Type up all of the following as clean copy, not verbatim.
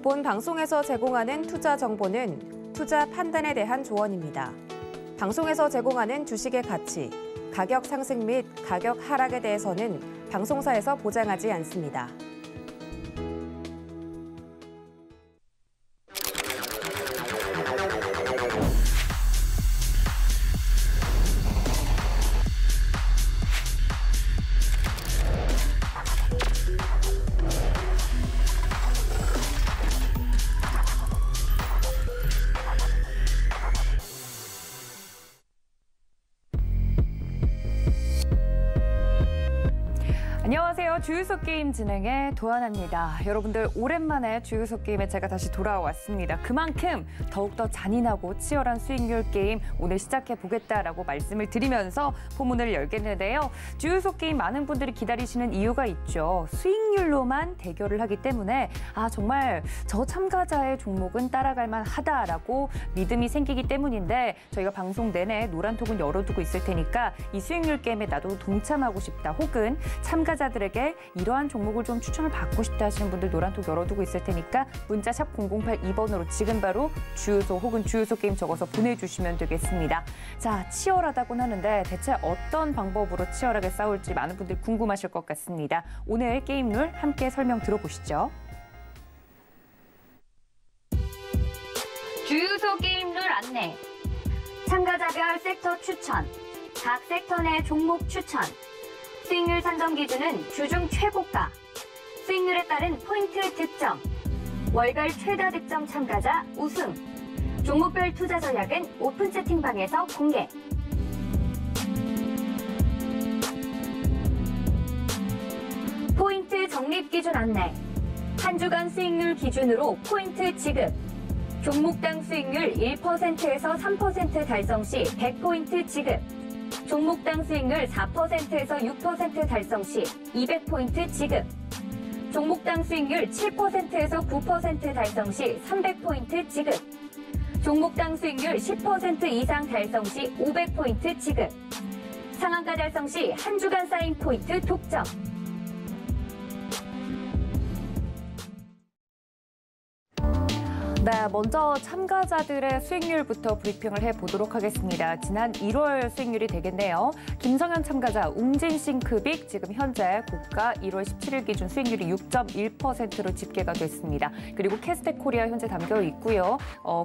본 방송에서 제공하는 투자 정보는 투자 판단에 대한 조언입니다. 방송에서 제공하는 주식의 가치, 가격 상승 및 가격 하락에 대해서는 방송사에서 보장하지 않습니다. 안녕하세요. 주유소 게임 진행의 도연아입니다. 여러분들 오랜만에 주유소 게임에 제가 다시 돌아왔습니다. 그만큼 더욱더 잔인하고 치열한 수익률 게임 오늘 시작해보겠다라고 말씀을 드리면서 포문을 열겠는데요. 주유소 게임 많은 분들이 기다리시는 이유가 있죠. 수익률로만 대결을 하기 때문에 정말 저 참가자의 종목은 따라갈 만하다라고 믿음이 생기기 때문인데 저희가 방송 내내 노란톡은 열어두고 있을 테니까 이 수익률 게임에 나도 동참하고 싶다 혹은 참가자들에게 이러한 종목을 좀 추천을 받고 싶다 하시는 분들 노란톡 열어두고 있을 테니까 문자 샵 0082번으로 지금 바로 주유소 혹은 주유소 게임 적어서 보내주시면 되겠습니다. 자, 치열하다곤 하는데 대체 어떤 방법으로 치열하게 싸울지 많은 분들이 궁금하실 것 같습니다. 오늘 게임 룰 함께 설명 들어보시죠. 주유소 게임 룰 안내. 참가자별 섹터 추천, 각 섹터 내 종목 추천. 수익률 산정 기준은 주중 최고가, 수익률에 따른 포인트 득점, 월별 최다 득점 참가자 우승, 종목별 투자 전략은 오픈 채팅방에서 공개. 포인트 적립 기준 안내. 한 주간 수익률 기준으로 포인트 지급. 종목당 수익률 1%에서 3% 달성 시 100포인트 지급. 종목당 수익률 4%에서 6% 달성 시 200포인트 지급. 종목당 수익률 7%에서 9% 달성 시 300포인트 지급. 종목당 수익률 10% 이상 달성 시 500포인트 지급. 상한가 달성 시 한 주간 쌓인 포인트 독점. 네, 먼저 참가자들의 수익률부터 브리핑을 해보도록 하겠습니다. 지난 1월 수익률이 되겠네요. 김성현 참가자 웅진싱크빅 지금 현재 고가 1월 17일 기준 수익률이 6.1%로 집계가 됐습니다. 그리고 캐스텍코리아 현재 담겨 있고요.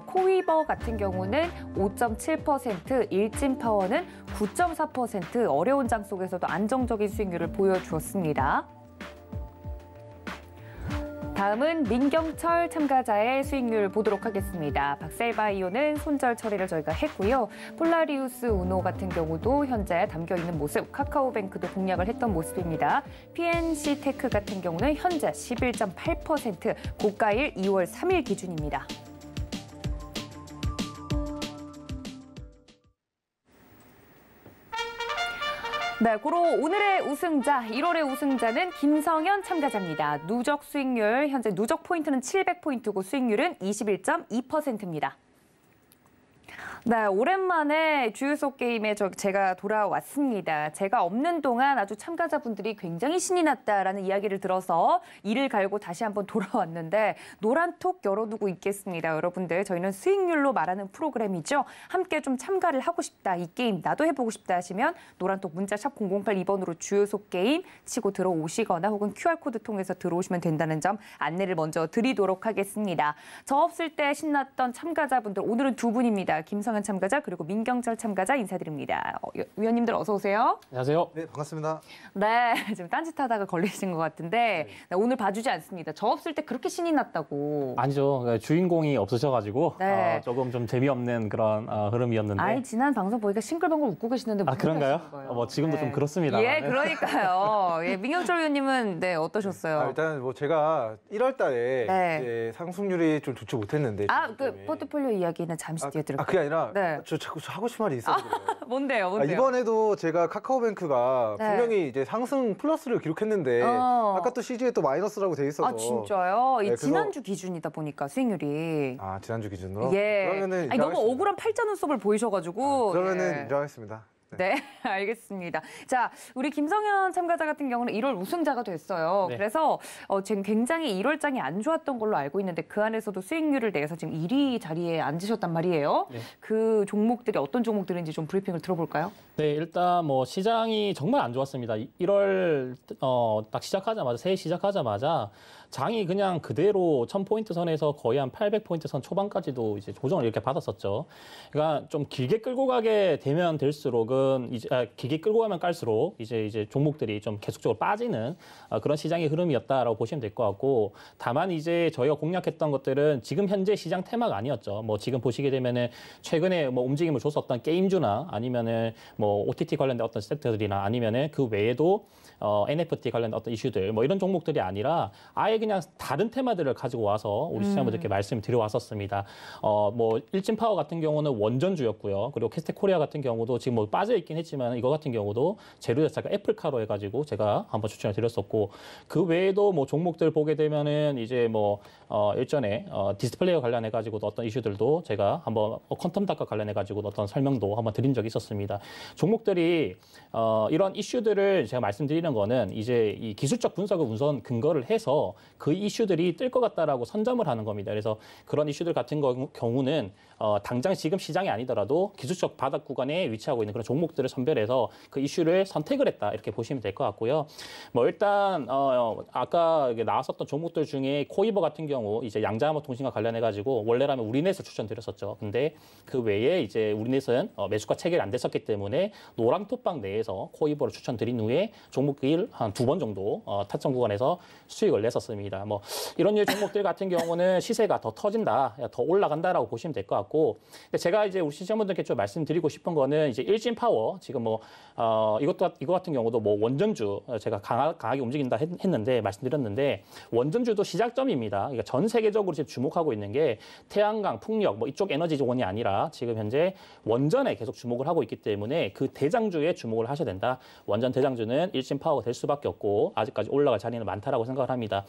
코위버 같은 경우는 5.7%, 일진파워는 9.4% 어려운 장 속에서도 안정적인 수익률을 보여주었습니다. 다음은 민경철 참가자의 수익률 보도록 하겠습니다. 박셀바이오는 손절 처리를 저희가 했고요. 폴라리우스 우노 같은 경우도 현재 담겨있는 모습, 카카오뱅크도 공략을 했던 모습입니다. PNC테크 같은 경우는 현재 11.8%, 고가일 2월 3일 기준입니다. 네, 고로 오늘의 우승자, 1월의 우승자는 김성현 참가자입니다. 누적 수익률, 현재 누적 포인트는 700포인트고 수익률은 21.2%입니다. 네, 오랜만에 주유소 게임에 제가 돌아왔습니다. 제가 없는 동안 아주 참가자분들이 굉장히 신이 났다라는 이야기를 들어서 이를 갈고 다시 한번 돌아왔는데 노란톡 열어두고 있겠습니다. 여러분들, 저희는 수익률로 말하는 프로그램이죠. 함께 좀 참가를 하고 싶다, 이 게임 나도 해보고 싶다 하시면 노란톡 문자 샵 0082번으로 주유소 게임 치고 들어오시거나 혹은 QR코드 통해서 들어오시면 된다는 점 안내를 먼저 드리도록 하겠습니다. 저 없을 때 신났던 참가자분들, 오늘은 두 분입니다. 김성현 참가자 그리고 민경철 참가자 인사드립니다. 위원님들 어서 오세요. 안녕하세요. 네, 반갑습니다. 네, 지금 딴짓하다가 걸리신 것 같은데 네, 오늘 봐주지 않습니다. 저 없을 때 그렇게 신이 났다고. 아니죠. 주인공이 없으셔가지고 네. 조금 좀 재미없는 그런 흐름이었는데. 지난 방송 보니까 싱글벙글 웃고 계시는데 그런가요? 지금도 네. 좀 그렇습니다. 예, 그러니까요. 예, 민경철 위원님은 네, 어떠셨어요? 일단 제가 1월 달에 네. 이제 상승률이 좀 좋지 못했는데. 포트폴리오 이야기는 잠시 뒤에 들을게요. 그게 아니라 네. 저 자꾸 하고 싶은 말이 있어요. 뭔데요? 이번에도 제가 카카오뱅크가 네. 분명히 이제 상승 플러스를 기록했는데 아까 또 CG에 또 마이너스라고 돼 있어서. 진짜요? 네, 지난주 기준이다 보니까 수익률이. 지난주 기준으로? 예. 그러면은 너무 억울한 팔자 눈썹을 보이셔가지고. 그러면은 예. 인정하겠습니다. 네. 네, 알겠습니다. 자, 우리 김성현 참가자 같은 경우는 1월 우승자가 됐어요. 네. 그래서 지금 굉장히 1월장이 안 좋았던 걸로 알고 있는데 그 안에서도 수익률을 내서 지금 1위 자리에 앉으셨단 말이에요. 네. 그 종목들이 어떤 종목들인지 좀 브리핑을 들어볼까요? 네, 일단 뭐 시장이 정말 안 좋았습니다. 1월 딱 시작하자마자 새해 시작하자마자 장이 그냥 그대로 1000포인트 선에서 거의 한 800포인트 선 초반까지도 이제 조정을 이렇게 받았었죠. 그러니까 좀 길게 끌고 가게 되면 될수록은 이제 길게 끌고 가면 갈수록 이제 종목들이 좀 계속적으로 빠지는 그런 시장의 흐름이었다라고 보시면 될 것 같고, 다만 이제 저희가 공략했던 것들은 지금 현재 시장 테마가 아니었죠. 뭐 지금 보시게 되면은 최근에 뭐 움직임을 줬었던 게임주나 아니면은 뭐 OTT 관련된 어떤 섹터들이나 아니면은 그 외에도 NFT 관련된 어떤 이슈들 뭐 이런 종목들이 아니라 아예 그냥 다른 테마들을 가지고 와서 우리 시청자분들께 말씀을 드려왔었습니다. 뭐 일진파워 같은 경우는 원전주였고요. 그리고 캐스트코리아 같은 경우도 지금 뭐 빠져 있긴 했지만 이거 같은 경우도 재료 자체가 애플카로 해가지고 제가 한번 추천을 드렸었고, 그 외에도 뭐 종목들 보게 되면은 이제 뭐 일전에 디스플레이와 관련해가지고도 어떤 이슈들도 제가 한번 퀀텀닷과 관련해가지고도 어떤 설명도 한번 드린 적이 있었습니다. 종목들이 이런 이슈들을 제가 말씀드리는 거는 이제 이 기술적 분석을 우선 근거를 해서 그 이슈들이 뜰 것 같다라고 선점을 하는 겁니다. 그래서 그런 이슈들 같은 경우는 당장 지금 시장이 아니더라도 기술적 바닥 구간에 위치하고 있는 그런 종목들을 선별해서 그 이슈를 선택을 했다 이렇게 보시면 될 것 같고요. 뭐 일단 아까 나왔었던 종목들 중에 코이버 같은 경우 이제 양자암호 통신과 관련해 가지고 원래라면 우리넷을 추천드렸었죠. 근데 그 외에 이제 우리넷은 매수가 체결이 안 됐었기 때문에 노랑톡방 내에서 코이버를 추천드린 후에 종목일 한 2번 정도 타점 구간에서 수익을 냈었습니다. 뭐 이런 류의 종목들 같은 경우는 시세가 더 터진다, 더 올라간다라고 보시면 될 것 같고, 근데 제가 이제 우리 시청자분들께 좀 말씀드리고 싶은 거는 이제 일진파워 지금 뭐 이거 같은 경우도 뭐 원전주 제가 강하게 움직인다 했는데 말씀드렸는데 원전주도 시작점입니다. 그러니까 전 세계적으로 지금 주목하고 있는 게 태양광, 풍력 뭐 이쪽 에너지 자원이 아니라 지금 현재 원전에 계속 주목을 하고 있기 때문에 그 대장주에 주목을 하셔야 된다. 원전 대장주는 일진파워가 될 수밖에 없고 아직까지 올라갈 자리는 많다라고 생각을 합니다.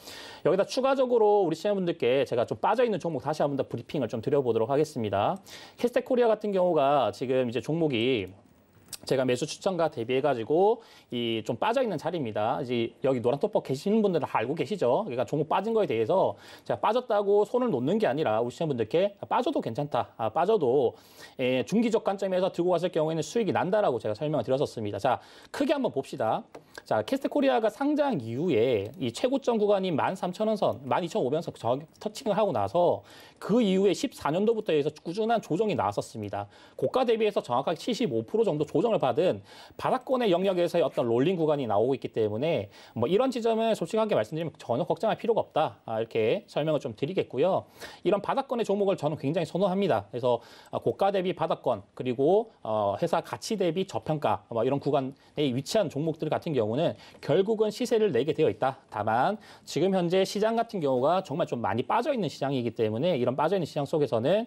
여기다 추가적으로 우리 시청자분들께 제가 좀 빠져있는 종목 다시 한번 더 브리핑을 좀 드려보도록 하겠습니다. 캐스텍코리아 같은 경우가 지금 이제 종목이 제가 매수 추천과 대비해가지고 이 좀 빠져있는 자리입니다. 이제 여기 노란톡법 계시는 분들은 다 알고 계시죠? 그러니까 종목 빠진 거에 대해서 제가 빠졌다고 손을 놓는 게 아니라 우리 시청자분들께 빠져도 괜찮다. 빠져도 중기적 관점에서 들고 갔을 경우에는 수익이 난다라고 제가 설명을 드렸었습니다. 자, 크게 한번 봅시다. 자, 캐스트코리아가 상장 이후에 이 최고점 구간인 13,000원 선, 12,500원 선 터칭을 하고 나서 그 이후에 14년도부터 해서 꾸준한 조정이 나왔었습니다. 고가 대비해서 정확하게 75% 정도 조정을 받은 바닥권의 영역에서의 어떤 롤링 구간이 나오고 있기 때문에 뭐 이런 지점은 솔직하게 말씀드리면 전혀 걱정할 필요가 없다. 이렇게 설명을 좀 드리겠고요. 이런 바닥권의 종목을 저는 굉장히 선호합니다. 그래서 고가 대비 바닥권 그리고 회사 가치 대비 저평가 뭐 이런 구간에 위치한 종목들 같은 경우는 결국은 시세를 내게 되어 있다. 다만 지금 현재 시장 같은 경우가 정말 좀 많이 빠져 있는 시장이기 때문에 이런 빠져 있는 시장 속에서는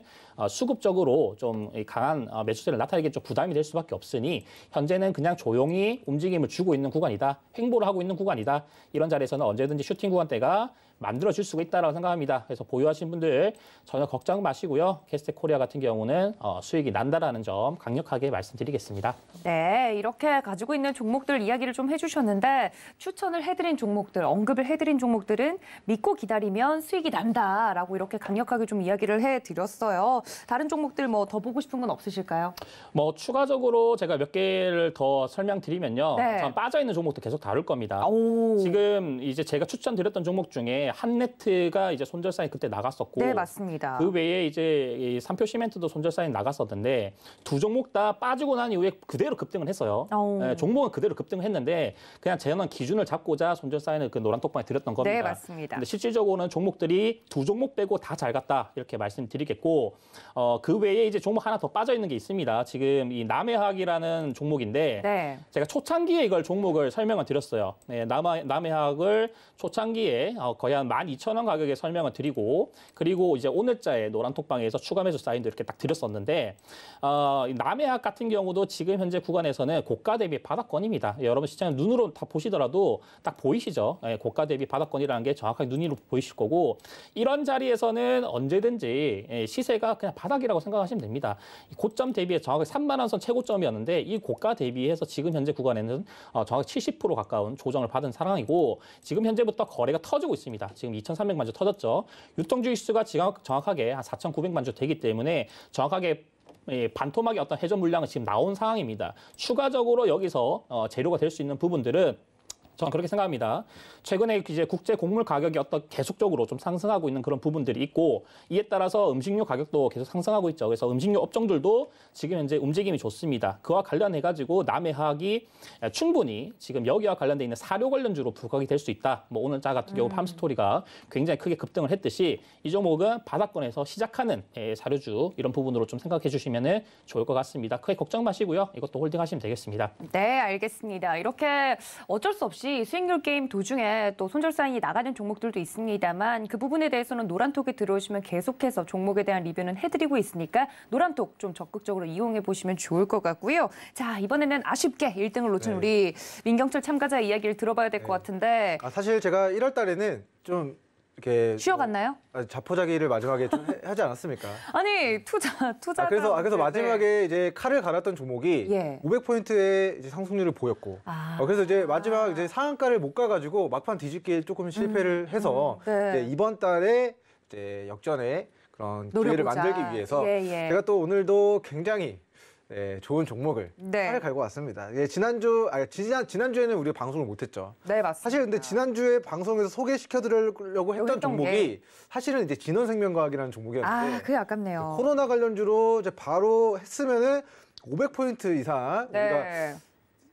수급적으로 좀 강한 매수세를 나타내기 좀 부담이 될 수밖에 없으니 현재는 그냥 조용히 움직임을 주고 있는 구간이다. 횡보를 하고 있는 구간이다. 이런 자리에서는 언제든지 슈팅 구간대가 만들어질 수가 있다고 생각합니다. 그래서 보유하신 분들 전혀 걱정 마시고요. 캐스텍코리아 같은 경우는 수익이 난다라는 점 강력하게 말씀드리겠습니다. 네, 이렇게 가지고 있는 종목들 이야기를 좀 해주셨는데 추천을 해드린 종목들, 언급을 해드린 종목들은 믿고 기다리면 수익이 난다라고 이렇게 강력하게 좀 이야기를 해드렸어요. 다른 종목들 뭐 더 보고 싶은 건 없으실까요? 뭐 추가적으로 제가 몇 개를 더 설명드리면요. 네. 전 빠져있는 종목도 계속 다룰 겁니다. 오. 지금 이제 제가 추천드렸던 종목 중에 한네트가 이제 손절 사인 그때 나갔었고, 네, 맞습니다. 그 외에 이제 이 삼표 시멘트도 손절 사인 나갔었는데 두 종목 다 빠지고 난 이후에 그대로 급등을 했어요. 네, 종목은 그대로 급등을 했는데 그냥 저는 기준을 잡고자 손절 사인을 그 노란 톡방에 드렸던 겁니다. 네, 맞습니다. 근데 실질적으로는 종목들이 두 종목 빼고 다 잘 갔다 이렇게 말씀드리겠고, 그 외에 이제 종목 하나 더 빠져 있는 게 있습니다. 지금 이 남해화학이라는 종목인데 네. 제가 초창기에 이걸 종목을 설명을 드렸어요. 네, 남해화학을 초창기에 거의 한 12,000원 가격에 설명을 드리고, 그리고 이제 오늘자에 노란톡방에서 추가 매수 사인도 이렇게 딱 드렸었는데, 남해화학 같은 경우도 지금 현재 구간에서는 고가 대비 바닥권입니다. 여러분 시장 눈으로 다 보시더라도 딱 보이시죠? 네, 고가 대비 바닥권이라는 게 정확하게 눈으로 보이실 거고, 이런 자리에서는 언제든지 시세가 그냥 바닥이라고 생각하시면 됩니다. 고점 대비해 정확하게 3만 원 선 최고점이었는데 고가인데 이 고가 대비해서 지금 현재 구간에는 정확히 70% 가까운 조정을 받은 상황이고 지금 현재부터 거래가 터지고 있습니다. 지금 2,300만 주 터졌죠. 유통주의 수가 정확하게 한 4,900만 주 되기 때문에 정확하게 반토막의 어떤 회전 물량은 지금 나온 상황입니다. 추가적으로 여기서 재료가 될 수 있는 부분들은 저는 그렇게 생각합니다. 최근에 이제 국제 곡물 가격이 계속적으로 좀 상승하고 있는 그런 부분들이 있고 이에 따라서 음식료 가격도 계속 상승하고 있죠. 그래서 음식료 업종들도 지금 현재 움직임이 좋습니다. 그와 관련해가지고 남해화학이 충분히 지금 여기와 관련돼 있는 사료 관련주로 부각이 될 수 있다. 뭐 오늘자 같은 경우 팜스토리가 굉장히 크게 급등을 했듯이 이 종목은 바닥권에서 시작하는 사료주 이런 부분으로 좀 생각해 주시면 좋을 것 같습니다. 크게 걱정 마시고요. 이것도 홀딩하시면 되겠습니다. 네, 알겠습니다. 이렇게 어쩔 수 없이 수익률 게임 도중에 또 손절 사인이 나가는 종목들도 있습니다만 그 부분에 대해서는 노란톡에 들어오시면 계속해서 종목에 대한 리뷰는 해드리고 있으니까 노란톡 좀 적극적으로 이용해 보시면 좋을 것 같고요. 자, 이번에는 아쉽게 1등을 놓친 우리 민경철 참가자 이야기를 들어봐야 될 것 같은데 사실 제가 1월 달에는 좀 이렇게 쉬어갔나요? 자포자기를 마지막에 좀 하지 않았습니까? 아니 투자 그래서 마지막에 이제 칼을 갈았던 종목이 500포인트의 이제 상승률을 보였고 그래서 이제 마지막 이제 상한가를 못 가가지고 막판 뒤집기에 조금 실패를 해서 이제 이번 달에 이제 역전의 그런 기회를 만들기 위해서 제가 또 오늘도 굉장히 좋은 종목을 칼을 갈고 왔습니다. 지난주에는 우리가 방송을 못했죠. 네, 맞습니다. 사실 근데 지난주에 방송에서 소개시켜드리려고 했던 종목이 사실은 이제 진원생명과학이라는 종목이었는데 그게 아깝네요. 코로나 관련주로 이제 바로 했으면은 500포인트 이상 우리가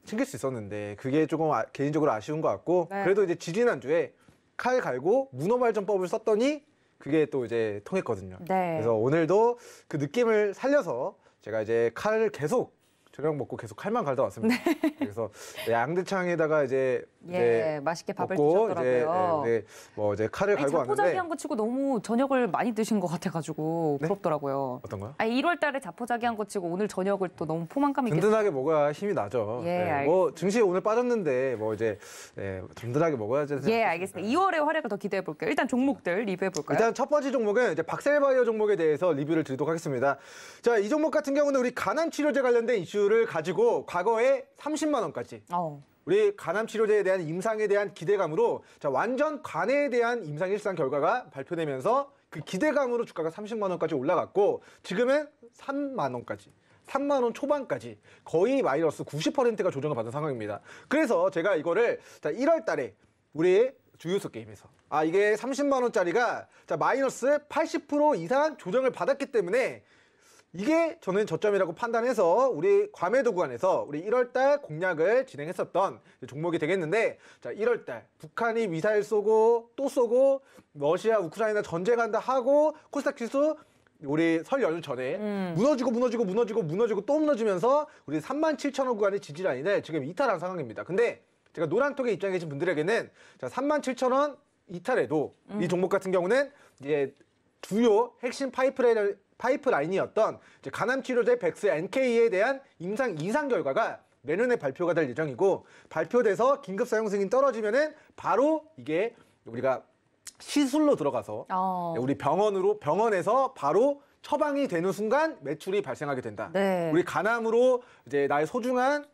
챙길 수 있었는데 그게 조금 개인적으로 아쉬운 것 같고 그래도 이제 지지난주에 칼 갈고 문어발전법을 썼더니 그게 또 이제 통했거든요. 그래서 오늘도 그 느낌을 살려서 제가 이제 칼을 계속 저녁 먹고 계속 칼만 갈다 왔습니다. 그래서 양대창에다가 이제 맛있게 밥을 먹고 드셨더라고요. 이제 칼을 갈고 왔는데 자포자기한 거 치고 너무 저녁을 많이 드신 것 같아가지고 부럽더라고요. 어떤 거요? 1월달에 자포자기한 거 치고 오늘 저녁을 또 너무 포만감 있게 든든하게 먹어야 힘이 나죠. 뭐 증시 오늘 빠졌는데 뭐 이제 든든하게 먹어야지. 알겠습니다. 2월의 활약을 더 기대해 볼게요. 일단 종목들 리뷰해 볼까요? 일단 첫 번째 종목은 이제 박셀바이오 종목에 대해서 리뷰를 드리도록 하겠습니다. 자, 이 종목 같은 경우는 우리 간암 치료제 관련된 이슈를 가지고 과거에 30만 원까지 우리 간암 치료제에 대한 임상에 대한 기대감으로 완전 간에 대한 임상 일상 결과가 발표되면서 그 기대감으로 주가가 30만 원까지 올라갔고 지금은 3만 원까지 3만 원 초반까지 거의 마이너스 90%가 조정을 받은 상황입니다. 그래서 제가 이거를 1월 달에 우리 주유소 게임에서 이게 30만 원짜리가 마이너스 80% 이상 조정을 받았기 때문에 이게 저는 저점이라고 판단해서 우리 과매도 구간에서 우리 1월달 공략을 진행했었던 종목이 되겠는데 1월달 북한이 미사일 쏘고 또 쏘고 러시아 우크라이나 전쟁한다 하고 코스닥 지수 우리 설 연휴 전에 무너지고 또 무너지면서 우리 37,000원 구간의 지지라인을 지금 이탈한 상황입니다. 근데 제가 노란톡에 입장해 계신 분들에게는 37,000원 이탈해도 이 종목 같은 경우는 이제 주요 핵심 파이프라인이었던 이제 간암 치료제 백스 NK에 대한 임상 이상 결과가 내년에 발표가 될 예정이고 발표돼서 긴급 사용 승인 떨어지면은 바로 이게 우리가 시술로 들어가서 우리 병원에서 바로 처방이 되는 순간 매출이 발생하게 된다. 우리 간암으로 이제 나의 소중한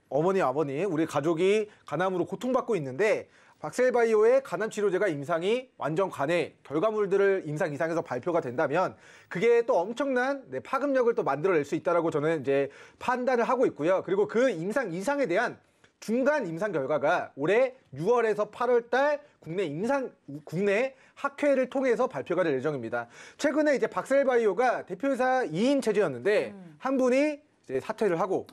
어머니 아버니 우리 가족이 간암으로 고통받고 있는데 박셀바이오의 간암 치료제가 임상이 완전 간의 결과물들을 임상 이상에서 발표가 된다면 그게 또 엄청난 파급력을 또 만들어낼 수 있다라고 저는 이제 판단을 하고 있고요. 그리고 그 임상 이상에 대한 중간 임상 결과가 올해 6월에서 8월 달 국내 학회를 통해서 발표가 될 예정입니다. 최근에 이제 박셀바이오가 대표이사 2인 체제였는데 한 분이 이제 사퇴를 하고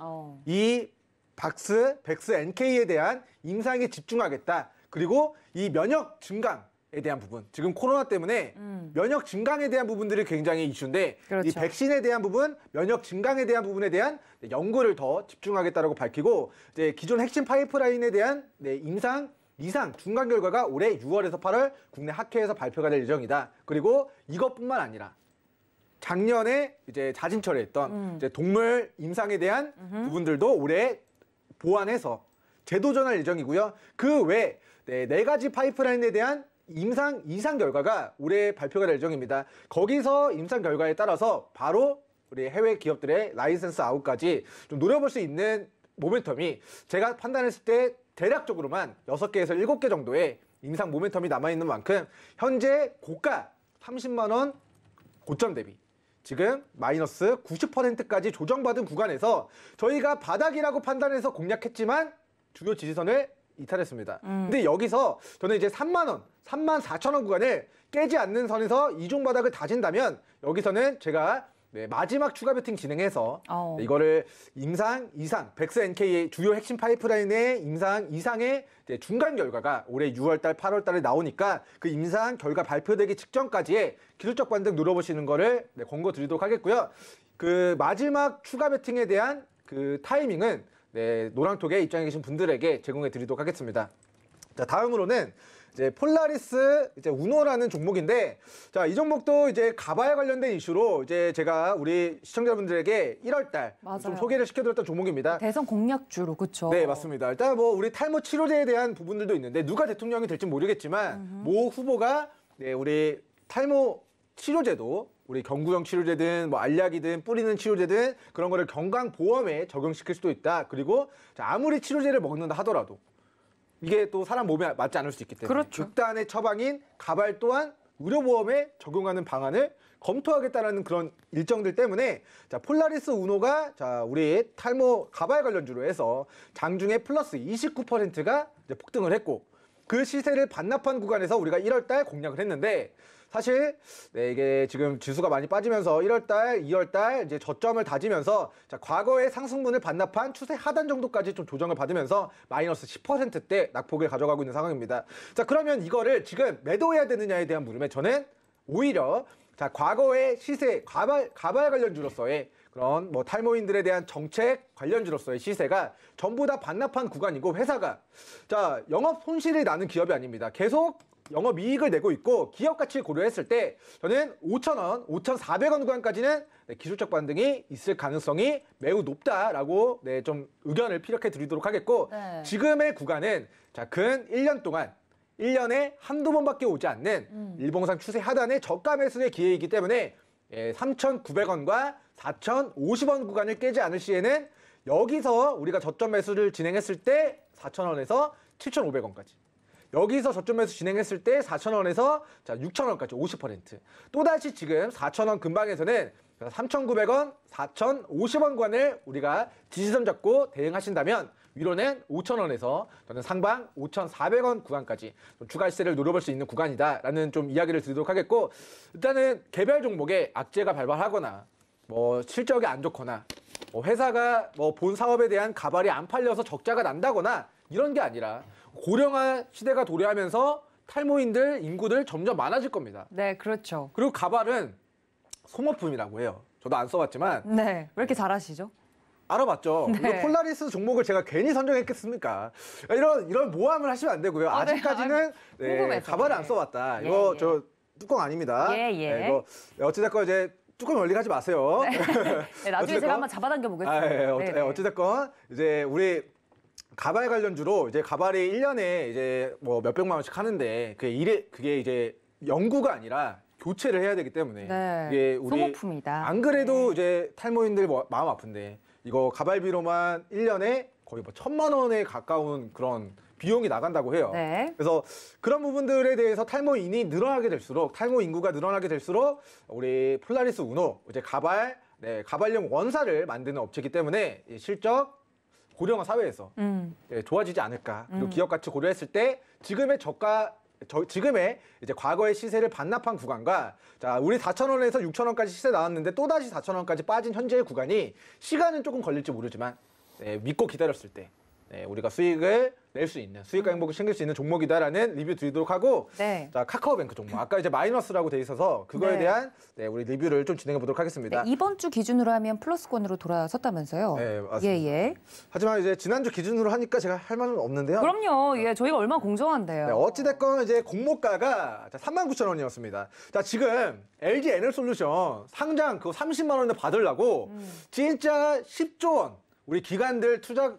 이 백스 NK에 대한 임상에 집중하겠다. 그리고 이 면역 증강에 대한 부분, 지금 코로나 때문에 면역 증강에 대한 부분들이 굉장히 이슈인데 이 백신에 대한 부분, 면역 증강에 대한 부분에 대한 연구를 더 집중하겠다라고 밝히고 이제 기존 핵심 파이프라인에 대한 임상 이상 중간 결과가 올해 6월에서 8월 국내 학회에서 발표가 될 예정이다. 그리고 이것뿐만 아니라 작년에 이제 자진 처리했던 이제 동물 임상에 대한 부분들도 올해 보완해서 재도전할 예정이고요. 그 외 네 가지 파이프라인에 대한 임상 이상 결과가 올해 발표가 될 예정입니다. 거기서 임상 결과에 따라서 바로 우리 해외 기업들의 라이센스 아웃까지 좀 노려볼 수 있는 모멘텀이 제가 판단했을 때 대략적으로만 6개에서 7개 정도의 임상 모멘텀이 남아있는 만큼 현재 고가 30만 원 고점 대비 지금 마이너스 90%까지 조정받은 구간에서 저희가 바닥이라고 판단해서 공략했지만 주요 지지선을 이탈했습니다. 근데 여기서 저는 이제 3만 원, 3만 4천 원 구간을 깨지 않는 선에서 이중 바닥을 다진다면 여기서는 제가 마지막 추가 베팅 진행해서 이거를 임상 이상, 백스 NK의 주요 핵심 파이프라인의 임상 이상의 중간 결과가 올해 6월달, 8월달에 나오니까 그 임상 결과 발표되기 직전까지의 기술적 반등 노려보시는 거를 권고드리도록 하겠고요. 그 마지막 추가 베팅에 대한 그 타이밍은 노랑톡에 입장해 계신 분들에게 제공해 드리도록 하겠습니다. 자, 다음으로는 이제 폴라리스 우노라는 종목인데, 자, 이 종목도 이제 가발 관련된 이슈로 이제 제가 우리 시청자분들에게 1월달 좀 소개를 시켜드렸던 종목입니다. 대선 공약주로, 그렇죠? 네, 맞습니다. 일단 뭐 우리 탈모 치료제에 대한 부분들도 있는데 누가 대통령이 될지 모르겠지만 모 후보가 우리 탈모 치료제도 우리 경구용 치료제든 뭐 알약이든 뿌리는 치료제든 그런 거를 건강보험에 적용시킬 수도 있다. 그리고 아무리 치료제를 먹는다 하더라도 이게 또 사람 몸에 맞지 않을 수 있기 때문에 그렇죠. 극단의 처방인 가발 또한 의료보험에 적용하는 방안을 검토하겠다라는 그런 일정들 때문에 자, 폴라리스 우노가 자, 우리 탈모 가발 관련주로 해서 장중에 플러스 29%가 이제 폭등을 했고 그 시세를 반납한 구간에서 우리가 1월달 공략을 했는데 사실 이게 지금 지수가 많이 빠지면서 1월달, 2월달 이제 저점을 다지면서 자, 과거의 상승분을 반납한 추세 하단 정도까지 좀 조정을 받으면서 마이너스 10%대 낙폭을 가져가고 있는 상황입니다. 자, 그러면 이거를 지금 매도해야 되느냐에 대한 물음에 저는 오히려 자, 과거의 시세 가발 관련주로서의 그런 뭐 탈모인들에 대한 정책 관련주로서의 시세가 전부 다 반납한 구간이고 회사가 자, 영업 손실이 나는 기업이 아닙니다. 계속 영업이익을 내고 있고 기업 가치를 고려했을 때 저는 5,000원, 5,400원 구간까지는 기술적 반등이 있을 가능성이 매우 높다라고 좀 의견을 피력해 드리도록 하겠고 지금의 구간은 자, 근 1년 동안 1년에 한두 번밖에 오지 않는 일봉상 추세 하단의 저가 매수의 기회이기 때문에 3,900원과 4,050원 구간을 깨지 않을 시에는 여기서 우리가 저점 매수를 진행했을 때 4,000원에서 7,500원까지 여기서 저점 매수 진행했을 때 4,000원에서 자 6,000원까지 50%. 또다시 지금 4,000원 근방에서는 3,900원, 4,050원 구간을 우리가 지지선 잡고 대응하신다면 위로는 5,000원에서 저는 상방 5,400원 구간까지 좀 추가 시세를 노려볼 수 있는 구간이다라는 좀 이야기를 드리도록 하겠고 일단은 개별 종목에 악재가 발발하거나 뭐 실적이 안 좋거나 뭐 회사가 뭐 본 사업에 대한 가발이 안 팔려서 적자가 난다거나 이런 게 아니라 고령화 시대가 도래하면서 탈모인들, 인구들 점점 많아질 겁니다. 네, 그렇죠. 그리고 가발은 소모품이라고 해요. 저도 안 써봤지만. 네, 왜 이렇게 잘하시죠? 알아봤죠. 네. 그리고 폴라리스 종목을 제가 괜히 선정했겠습니까? 이런 모함을 하시면 안 되고요. 아직까지는 가발을 안 써봤다. 이거 저 뚜껑 아닙니다. 이거 어찌됐건 이제 뚜껑 열리게 하지 마세요. 네, 나중에 제가 한번 잡아당겨 보겠습니다. 어찌됐건 이제 우리 가발 관련주로 이제 가발이 1년에 이제 뭐 몇백만 원씩 하는데 그게 이제 연구가 아니라 교체를 해야 되기 때문에 이게 우리 소모품이다. 안 그래도 이제 탈모인들 마음 아픈데 이거 가발비로만 1년에 거의 뭐 1,000만 원에 가까운 그런 비용이 나간다고 해요. 그래서 그런 부분들에 대해서 탈모인이 늘어나게 될수록 탈모 인구가 늘어나게 될수록 우리 폴라리스 우노 이제 가발용 원사를 만드는 업체이기 때문에 실적 고령화 사회에서 좋아지지 않을까. 그리고 기업 가치 고려했을 때 지금의 지금의 이제 과거의 시세를 반납한 구간과 자, 우리 4,000원에서 6,000원까지 시세 나왔는데 또다시 4,000원까지 빠진 현재의 구간이 시간은 조금 걸릴지 모르지만 믿고 기다렸을 때 우리가 수익을 낼 수 있는 수익과 행복을 챙길 수 있는 종목이다라는 리뷰 드리도록 하고 자, 카카오뱅크 종목 아까 이제 마이너스라고 돼 있어서 그거에 대한 우리 리뷰를 좀 진행해 보도록 하겠습니다. 이번 주 기준으로 하면 플러스권으로 돌아섰다면서요? 네, 맞습니다. 하지만 이제 지난주 기준으로 하니까 제가 할 말은 없는데요. 그럼요. 저희가 얼마나 공정한데요. 어찌됐건 이제 공모가가 39,000원이었습니다. 자, 지금 LG 에너솔루션 상장 그거 30만 원을 받으려고 진짜 10조 원 우리 기관들 투자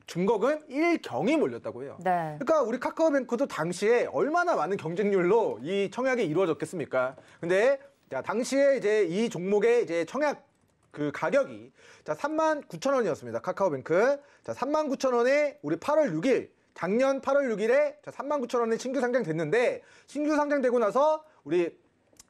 중거금 1경이 몰렸다고 해요. 그러니까 우리 카카오뱅크도 당시에 얼마나 많은 경쟁률로 이 청약이 이루어졌겠습니까? 근데 자, 당시에 이제 이 종목의 이제 청약 그 가격이 자 39,000원이었습니다. 카카오뱅크. 자 39,000원에 우리 8월 6일 작년 8월 6일에 39,000원에 신규 상장됐는데 신규 상장되고 나서 우리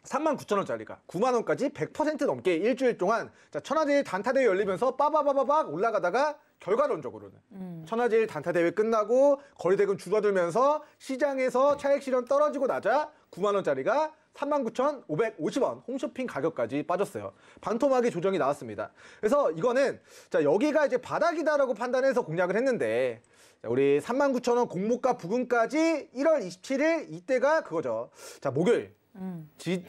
39,000원짜리가 9만 원까지 100% 넘게 일주일 동안 자, 천하제일 단타대회 열리면서 빠바바바박 올라가다가 결과론적으로는 천하제일 단타대회 끝나고 거래대금 줄어들면서 시장에서 차익 실현 떨어지고 나자 9만 원짜리가 39,550원 홈쇼핑 가격까지 빠졌어요. 반토막이 조정이 나왔습니다. 그래서 이거는 자 여기가 이제 바닥이다라고 판단해서 공략을 했는데 자, 우리 39,000원 공모가 부근까지 1월 27일 이때가 그거죠. 자 목요일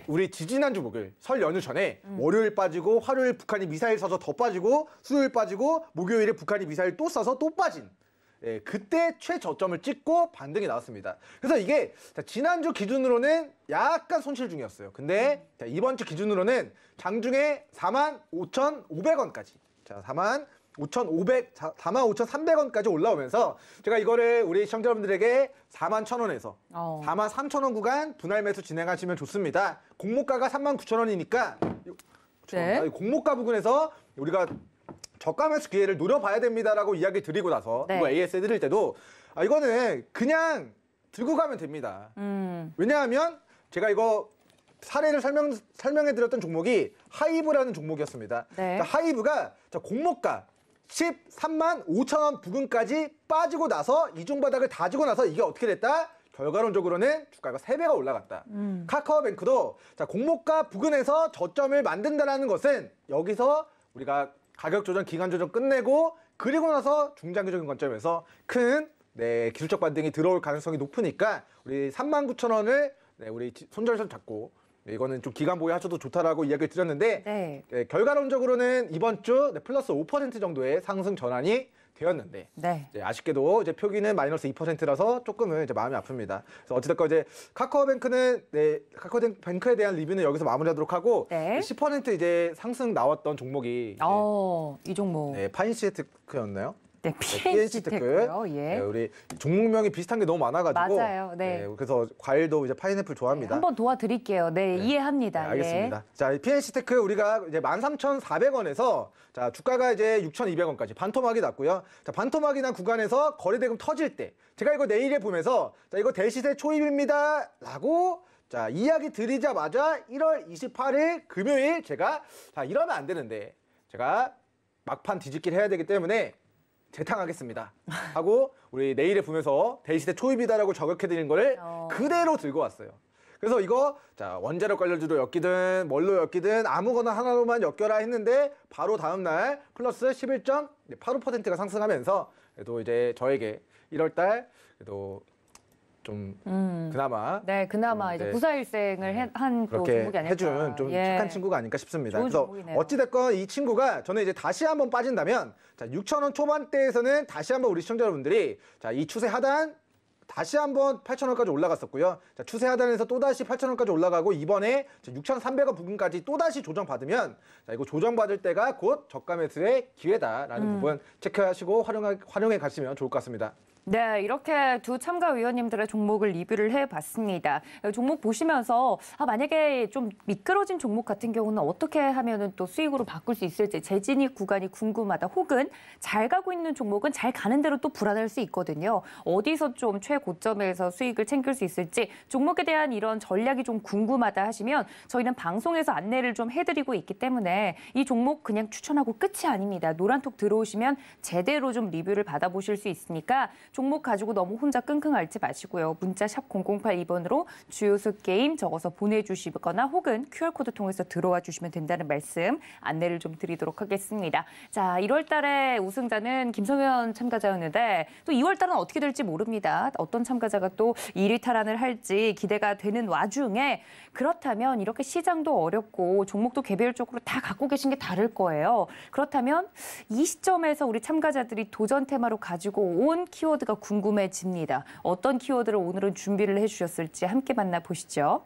우리 지지난주 목요일 설 연휴 전에 월요일 빠지고 화요일 북한이 미사일 쏴서 더 빠지고 수요일 빠지고 목요일에 북한이 미사일 또 쏴서 또 빠진 예, 그때 최저점을 찍고 반등이 나왔습니다. 그래서 이게 자, 지난주 기준으로는 약간 손실 중이었어요. 근데 자, 이번 주 기준으로는 장중에 45,500원까지 자 45,300원까지 올라오면서 제가 이거를 우리 시청자 여러분들에게 41,000원에서 43,000원 구간 분할 매수 진행하시면 좋습니다. 공모가가 39,000원이니까 네. 공모가 부근에서 우리가 저가 매수 기회를 노려봐야 됩니다라고 이야기 드리고 나서 네. 이거 AS 해드릴 때도 이거는 그냥 들고 가면 됩니다. 왜냐하면 제가 이거 사례를 설명해드렸던 종목이 하이브라는 종목이었습니다. 네. 하이브가 공모가 13만 5천 원 부근까지 빠지고 나서 이중 바닥을 다지고 나서 이게 어떻게 됐다? 결과론적으로는 주가가 3배가 올라갔다. 카카오뱅크도 자, 공모가 부근에서 저점을 만든다는 것은 여기서 우리가 가격 조정, 기간 조정 끝내고 그리고 나서 중장기적인 관점에서 큰 기술적 반등이 들어올 가능성이 높으니까 우리 39,000원을 우리 손절선 잡고 이거는 좀 기간 보유하셔도 좋다라고 이야기를 드렸는데 결과론적으로는 이번 주 플러스 5% 정도의 상승 전환이 되었는데 이제 아쉽게도 이제 표기는 마이너스 2%라서 조금은 이제 마음이 아픕니다. 그래서 어찌됐건 이제 카카오뱅크는 카카오뱅크에 대한 리뷰는 여기서 마무리하도록 하고 10% 이제 상승 나왔던 종목이 이 종목 파인시테크였나요? 네, PNC테크요. 예. 우리 종목명이 비슷한 게 너무 많아가지고. 맞아요. 그래서 과일도 이제 파인애플 좋아합니다. 한번 도와드릴게요. 이해합니다. 알겠습니다. 자, PNC테크 우리가 이제 13,400원에서 자 주가가 이제 6,200원까지 반토막이 났고요. 자, 반토막이 난 구간에서 거래대금 터질 때 제가 이거 내일에 보면서 자 이거 대시세 초입입니다라고. 자 이야기 드리자마자 1월 28일 금요일 제가 자 이러면 안 되는데 제가 막판 뒤집기를 해야 되기 때문에 재탕하겠습니다 하고 우리 내일에 보면서 대시세 초입이다라고 저격해드린 거를 그대로 들고 왔어요. 그래서 이거 자 원자력 관련주로 엮이든 뭘로 엮이든 아무거나 하나로만 엮여라 했는데 바로 다음날 플러스 11.85%가 상승하면서 그래도 이제 저에게 1월달 그래도 좀 그나마 그나마 이제 구사일생을 한 또 종목이 아닐까. 해준 좀 착한 친구가 아닐까 싶습니다. 좋은 그래서 종목이네요. 어찌됐건 이 친구가 저는 이제 다시 한번 빠진다면 자 6,000원 초반대에서는 다시 한번 우리 시청자 여러분들이 자 이 추세 하단 다시 한번 8,000원까지 올라갔었고요. 자 추세 하단에서 또 다시 8,000원까지 올라가고 이번에 6,300원 부근까지 또 다시 조정받으면 자 이거 조정받을 때가 곧 저가 매수의 기회다라는 부분 체크하시고 활용해 가시면 좋을 것 같습니다. 네, 이렇게 두 참가위원님들의 종목을 리뷰를 해봤습니다. 종목 보시면서 만약에 좀 미끄러진 종목 같은 경우는 어떻게 하면은 또 수익으로 바꿀 수 있을지 재진입 구간이 궁금하다. 혹은 잘 가고 있는 종목은 잘 가는 대로 또 불안할 수 있거든요. 어디서 좀 최고점에서 수익을 챙길 수 있을지 종목에 대한 이런 전략이 좀 궁금하다 하시면 저희는 방송에서 안내를 좀 해드리고 있기 때문에 이 종목 그냥 추천하고 끝이 아닙니다. 노란톡 들어오시면 제대로 좀 리뷰를 받아보실 수 있으니까 종목 가지고 너무 혼자 끙끙 앓지 마시고요. 문자 샵 0082번으로 주요수 게임 적어서 보내주시거나 혹은 QR코드 통해서 들어와 주시면 된다는 말씀 안내를 좀 드리도록 하겠습니다. 자, 1월 달에 우승자는 김성현 참가자였는데 또 2월 달은 어떻게 될지 모릅니다. 어떤 참가자가 또 1위 탈환을 할지 기대가 되는 와중에 그렇다면 이렇게 시장도 어렵고 종목도 개별적으로 다 갖고 계신 게 다를 거예요. 그렇다면 이 시점에서 우리 참가자들이 도전 테마로 가지고 온 키워드가 궁금해집니다. 어떤 키워드를 오늘은 준비를 해주셨을지 함께 만나보시죠.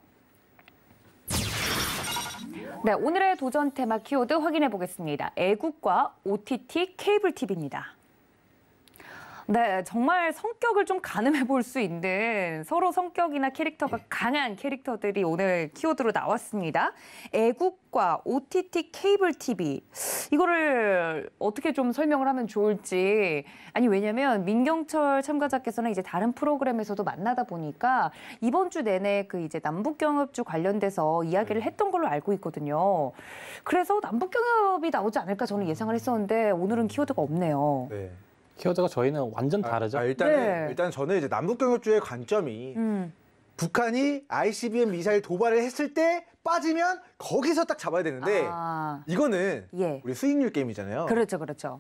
네, 오늘의 도전 테마 키워드 확인해 보겠습니다. 애국과 OTT 케이블 TV입니다. 네, 정말 성격을 좀 가늠해 볼 수 있는 서로 성격이나 캐릭터가 강한 캐릭터들이 오늘 키워드로 나왔습니다. 애국과 OTT 케이블 TV. 이거를 어떻게 좀 설명을 하면 좋을지. 아니, 왜냐면 민경철 참가자께서는 이제 다른 프로그램에서도 만나다 보니까 이번 주 내내 그 이제 남북경협주 관련돼서 이야기를 했던 걸로 알고 있거든요. 그래서 남북경협이 나오지 않을까 저는 예상을 했었는데 오늘은 키워드가 없네요. 네. 키워드가 저희는 완전 다르죠. 일단 저는 이제 남북경협주의 관점이 북한이 ICBM 미사일 도발을 했을 때 빠지면 거기서 딱 잡아야 되는데 이거는 예. 우리 수익률 게임이잖아요. 그렇죠, 그렇죠.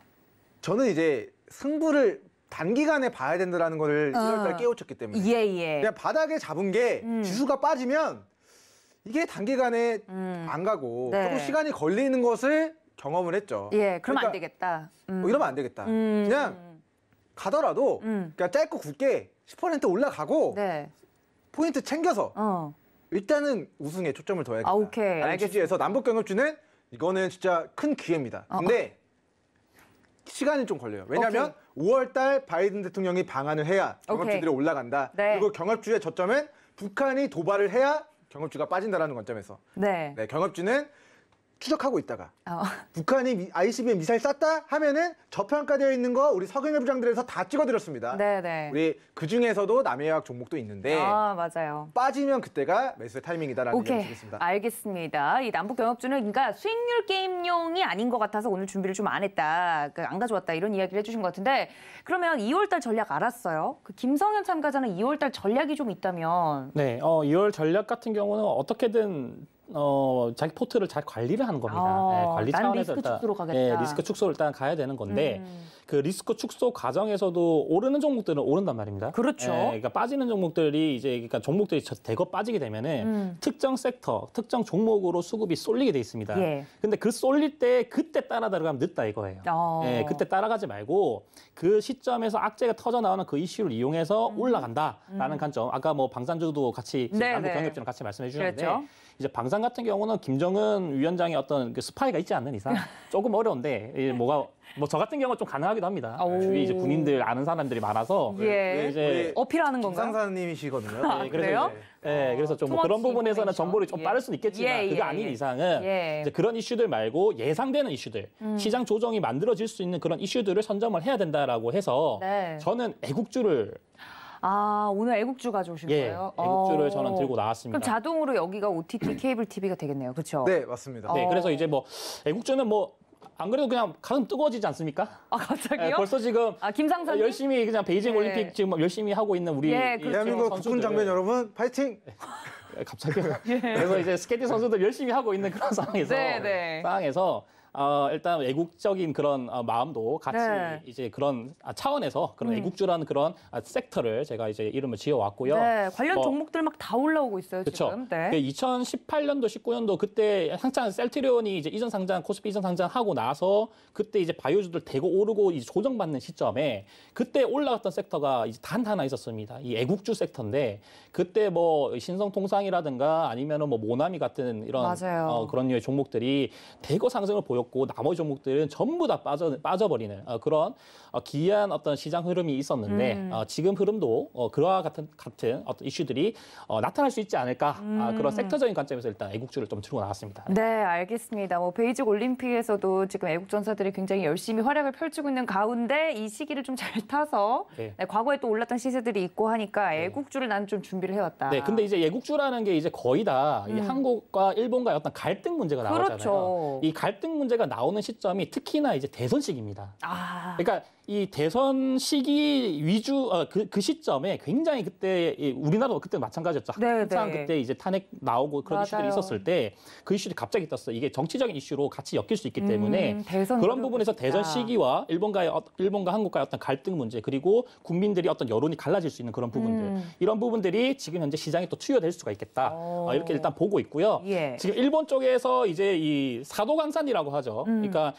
저는 이제 승부를 단기간에 봐야 된다는 거를 1월달 깨우쳤기 때문에 예. 그냥 바닥에 잡은 게 지수가 빠지면 이게 단기간에 안 가고 네. 조금 시간이 걸리는 것을 경험을 했죠. 예, 그러면 그러니까 안 되겠다. 이러면 안 되겠다. 그냥 가더라도 그냥 짧고 굵게 10% 올라가고 네. 포인트 챙겨서 일단은 우승에 초점을 둬야겠다. 오케이, 라는 알겠습니다. 취지에서 남북경협주는 이거는 진짜 큰 기회입니다. 근데 시간이 좀 걸려요. 왜냐하면 5월달 바이든 대통령이 방한을 해야 경협주들이 올라간다. 네. 그리고 경협주의 저점은 북한이 도발을 해야 경협주가 빠진다라는 관점에서 네. 경협주는 추적하고 있다가 북한이 ICBM 미사일 쐈다 하면은 저평가되어 있는 거 우리 석영일 부장들에서 다 찍어드렸습니다. 네. 우리 그 중에서도 남해화학 종목도 있는데 맞아요. 빠지면 그때가 매수의 타이밍이다라는 얘기를 드리겠습니다. 알겠습니다. 이 남북경협주는 그러니까 수익률 게임용이 아닌 것 같아서 오늘 준비를 좀 안 했다, 안 가져왔다 이런 이야기를 해주신 것 같은데 그러면 2월달 전략 알았어요? 그 김성현 참가자는 2월달 전략이 좀 있다면? 네, 2월 전략 같은 경우는 어떻게든 자기 포트를 잘 관리를 하는 겁니다. 네, 관리 난 차원에서 리스크 축소로 가겠다. 네, 리스크 축소를 일단 가야 되는 건데 그 리스크 축소 과정에서도 오르는 종목들은 오른단 말입니다. 그렇죠. 네, 그러니까 빠지는 종목들이 이제 그러니까 종목들이 대거 빠지게 되면은 특정 섹터, 특정 종목으로 수급이 쏠리게 돼 있습니다. 예. 근데 그 쏠릴 때 그때 따라 들어가면 늦다 이거예요. 네, 그때 따라가지 말고 그 시점에서 악재가 터져 나오는 그 이슈를 이용해서 올라간다라는 관점. 아까 뭐 방산주도 같이 남북경협주랑 같이 말씀해 주셨는데. 그렇죠. 이제 방산 같은 경우는 김정은 위원장의 어떤 그 스파이가 있지 않는 이상 조금 어려운데 저 같은 경우는 좀 가능하기도 합니다. 주위 이제 군인들 아는 사람들이 많아서 이제 어필하는 건가요? 상사님이시거든요. 네, 그래요? 그래서 좀 뭐 그런 부분에서는 정보를 좀 빠를 수는 있겠지만 그게 아닌 이상은 이제 그런 이슈들 말고 예상되는 이슈들, 시장 조정이 만들어질 수 있는 그런 이슈들을 선점을 해야 된다라고 해서 저는 애국주를 오늘 애국주 가져오신 거예요? 애국주를 저는 들고 나왔습니다. 그럼 자동으로 여기가 OTT 케이블 TV가 되겠네요. 그렇죠? 네, 맞습니다. 네, 그래서 이제 뭐 애국주는 뭐 안 그래도 그냥 가슴 뜨거워지지 않습니까? 갑자기요? 네, 벌써 지금 김상사님? 열심히 그냥 베이징 올림픽 지금 열심히 하고 있는 우리 그렇죠. 대한민국 국군 장병 여러분 파이팅! 갑자기 그래서 이제 스케이팅 선수들 열심히 하고 있는 그런 상황에서 일단 애국적인 그런 마음도 같이 이제 그런 차원에서 그런 애국주라는 그런 섹터를 제가 이제 이름을 지어왔고요. 네, 관련 종목들 막 다 올라오고 있어요, 지금. 네. 2018년도, 19년도 그때 한창 셀트리온이 이제 이전 상장, 코스피 이전 상장하고 나서 그때 이제 바이오주들 대거 오르고 이제 조정받는 시점에 그때 올라갔던 섹터가 이제 단 하나 있었습니다. 이 애국주 섹터인데 그때 뭐 신성통상이라든가 아니면은 뭐 모나미 같은 이런 그런 류의 종목들이 대거 상승을 보였고 나머지 종목들은 전부 다 빠져버리는 그런 기이한 어떤 시장 흐름이 있었는데 지금 흐름도 그와 같은 어떤 이슈들이 나타날 수 있지 않을까 그런 섹터적인 관점에서 일단 애국주를 좀 들고 나왔습니다. 네, 알겠습니다. 뭐 베이징 올림픽에서도 지금 애국 전사들이 굉장히 열심히 활약을 펼치고 있는 가운데 이 시기를 좀 잘 타서 과거에 또 올랐던 시세들이 있고 하니까 애국주를 나는 좀 준비를 해왔다. 네, 근데 이제 애국주라는 게 이제 거의 다 이 한국과 일본과의 어떤 갈등 문제가 나오잖아요. 그렇죠. 이 갈등 문제가 나오는 시점이 특히나 이제 대선 시기입니다. 그러니까 이 대선 시기 위주 그 시점에 굉장히 그때 우리나라도 그때 마찬가지였죠. 항상 그때 이제 탄핵 나오고 그런 이슈들이 있었을 때 그 이슈들이 갑자기 떴어요. 이게 정치적인 이슈로 같이 엮일 수 있기 때문에 그런 부분에서 대선 시기와 일본과 한국과의 어떤 갈등 문제 그리고 국민들이 어떤 여론이 갈라질 수 있는 그런 부분들 이런 부분들이 지금 현재 시장에 또 투여될 수가 있겠다. 이렇게 일단 보고 있고요. 지금 일본 쪽에서 이제 이 사도강산이라고 하죠. 그러니까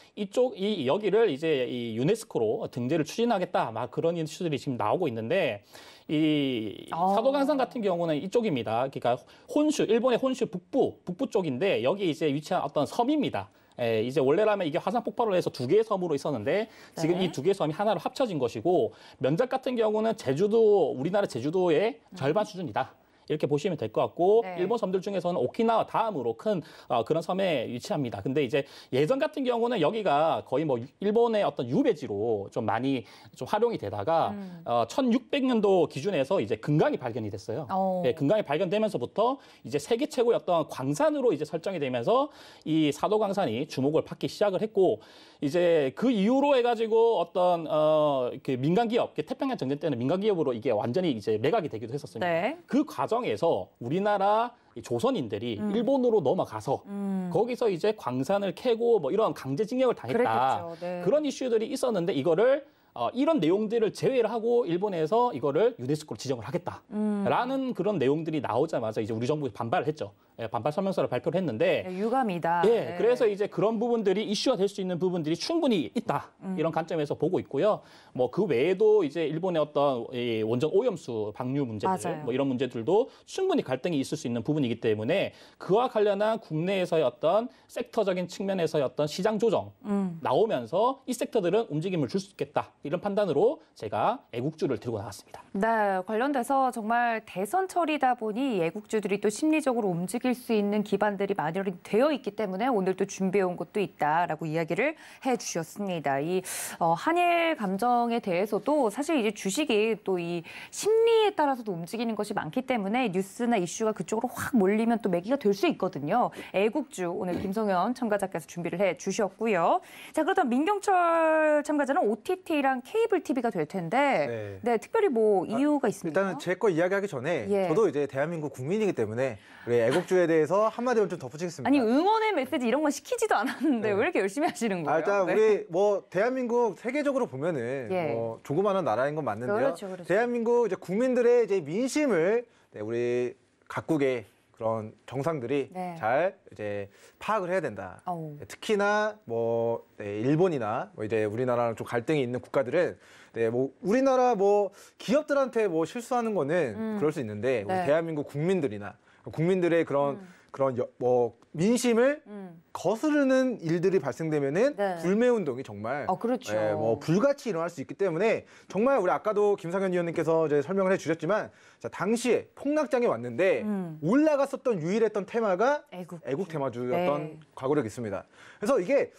여기를 이제 이 유네스코로 등재를 추진하겠다. 막 그런 이슈들이 지금 나오고 있는데 이 사도강산 같은 경우는 이쪽입니다. 그러니까 일본의 혼슈 북부 쪽인데 여기 이제 위치한 어떤 섬입니다. 이제 원래라면 이게 화산 폭발을 해서 2개의 섬으로 있었는데 지금 네. 이 2개의 섬이 하나로 합쳐진 것이고 면적 같은 경우는 제주도, 우리나라 제주도의 절반 수준이다. 이렇게 보시면 될 것 같고 네. 일본 섬들 중에서는 오키나와 다음으로 큰 그런 섬에 위치합니다. 근데 이제 예전 같은 경우는 여기가 거의 뭐 일본의 어떤 유배지로 좀 많이 좀 활용이 되다가 1600년도 기준에서 이제 금강이 발견이 됐어요. 네, 금강이 발견되면서부터 이제 세계 최고의 어떤 광산으로 이제 설정이 되면서 이 사도광산이 주목을 받기 시작을 했고 이제 그 이후로 해가지고 어떤 그 민간 기업, 태평양 전쟁 때는 민간 기업으로 이게 완전히 이제 매각이 되기도 했었습니다. 네. 그 과정에서 우리나라 조선인들이 일본으로 넘어가서 거기서 이제 광산을 캐고 뭐 이런 강제징용을 당했다. 그랬겠죠. 네. 그런 이슈들이 있었는데 이거를 이런 내용들을 제외를 하고 일본에서 이거를 유네스코로 지정을 하겠다라는 그런 내용들이 나오자마자 이제 우리 정부에서 반발을 했죠. 예, 반발 설명서를 발표를 했는데 네, 유감이다. 예, 네. 그래서 이제 그런 부분들이 이슈가 될 수 있는 부분들이 충분히 있다. 이런 관점에서 보고 있고요. 뭐 그 외에도 이제 일본의 어떤 이 원전 오염수 방류 문제들, 맞아요. 뭐 이런 문제들도 충분히 갈등이 있을 수 있는 부분이기 때문에 그와 관련한 국내에서의 어떤 섹터적인 측면에서의 어떤 시장 조정 나오면서 이 섹터들은 움직임을 줄 수 있겠다. 이런 판단으로 제가 애국주를 들고 나왔습니다. 네, 관련돼서 정말 대선 처리다 보니 애국주들이 또 심리적으로 움직일 수 있는 기반들이 마련이 되어 있기 때문에 오늘 또 준비해온 것도 있다라고 이야기를 해주셨습니다. 이 한일 감정에 대해서도 사실 이제 주식이 또 이 심리에 따라서도 움직이는 것이 많기 때문에 뉴스나 이슈가 그쪽으로 확 몰리면 또 매기가 될 수 있거든요. 애국주 오늘 김성현 참가자께서 준비를 해주셨고요. 자, 그렇다면 민경철 참가자는 OTT랑 케이블 TV가 될 텐데, 네, 특별히 뭐 이유가 있습니까? 일단은 제 거 이야기하기 전에 예. 저도 이제 대한민국 국민이기 때문에 우리 애국주에 대해서 한마디만 좀 덧붙이겠습니다. 아니 응원의 메시지 이런 건 시키지도 않았는데 네. 왜 이렇게 열심히 하시는 거예요? 일단 네. 우리 뭐 대한민국 세계적으로 보면은 예. 뭐 조그마한 나라인 건 맞는데요. 그렇죠. 대한민국 이제 국민들의 이제 민심을 우리 각국의 그런 정상들이 네. 잘 이제 파악을 해야 된다. 어우. 특히나 뭐 일본이나 뭐 이제 우리나라랑 좀 갈등이 있는 국가들은 뭐 우리나라 뭐 기업들한테 뭐 실수하는 거는 그럴 수 있는데 우리 네. 대한민국 국민들이나 국민들의 그런 뭐 민심을 거스르는 일들이 발생되면은 네. 불매 운동이 정말 그렇죠. 뭐 불같이 일어날 수 있기 때문에 정말 우리 아까도 김상현 위원님께서 이제 설명을 해주셨지만 자, 당시에 폭락장에 왔는데 올라갔었던 유일했던 테마가 애국 테마주였던 네. 과거력이 있습니다. 그래서 이게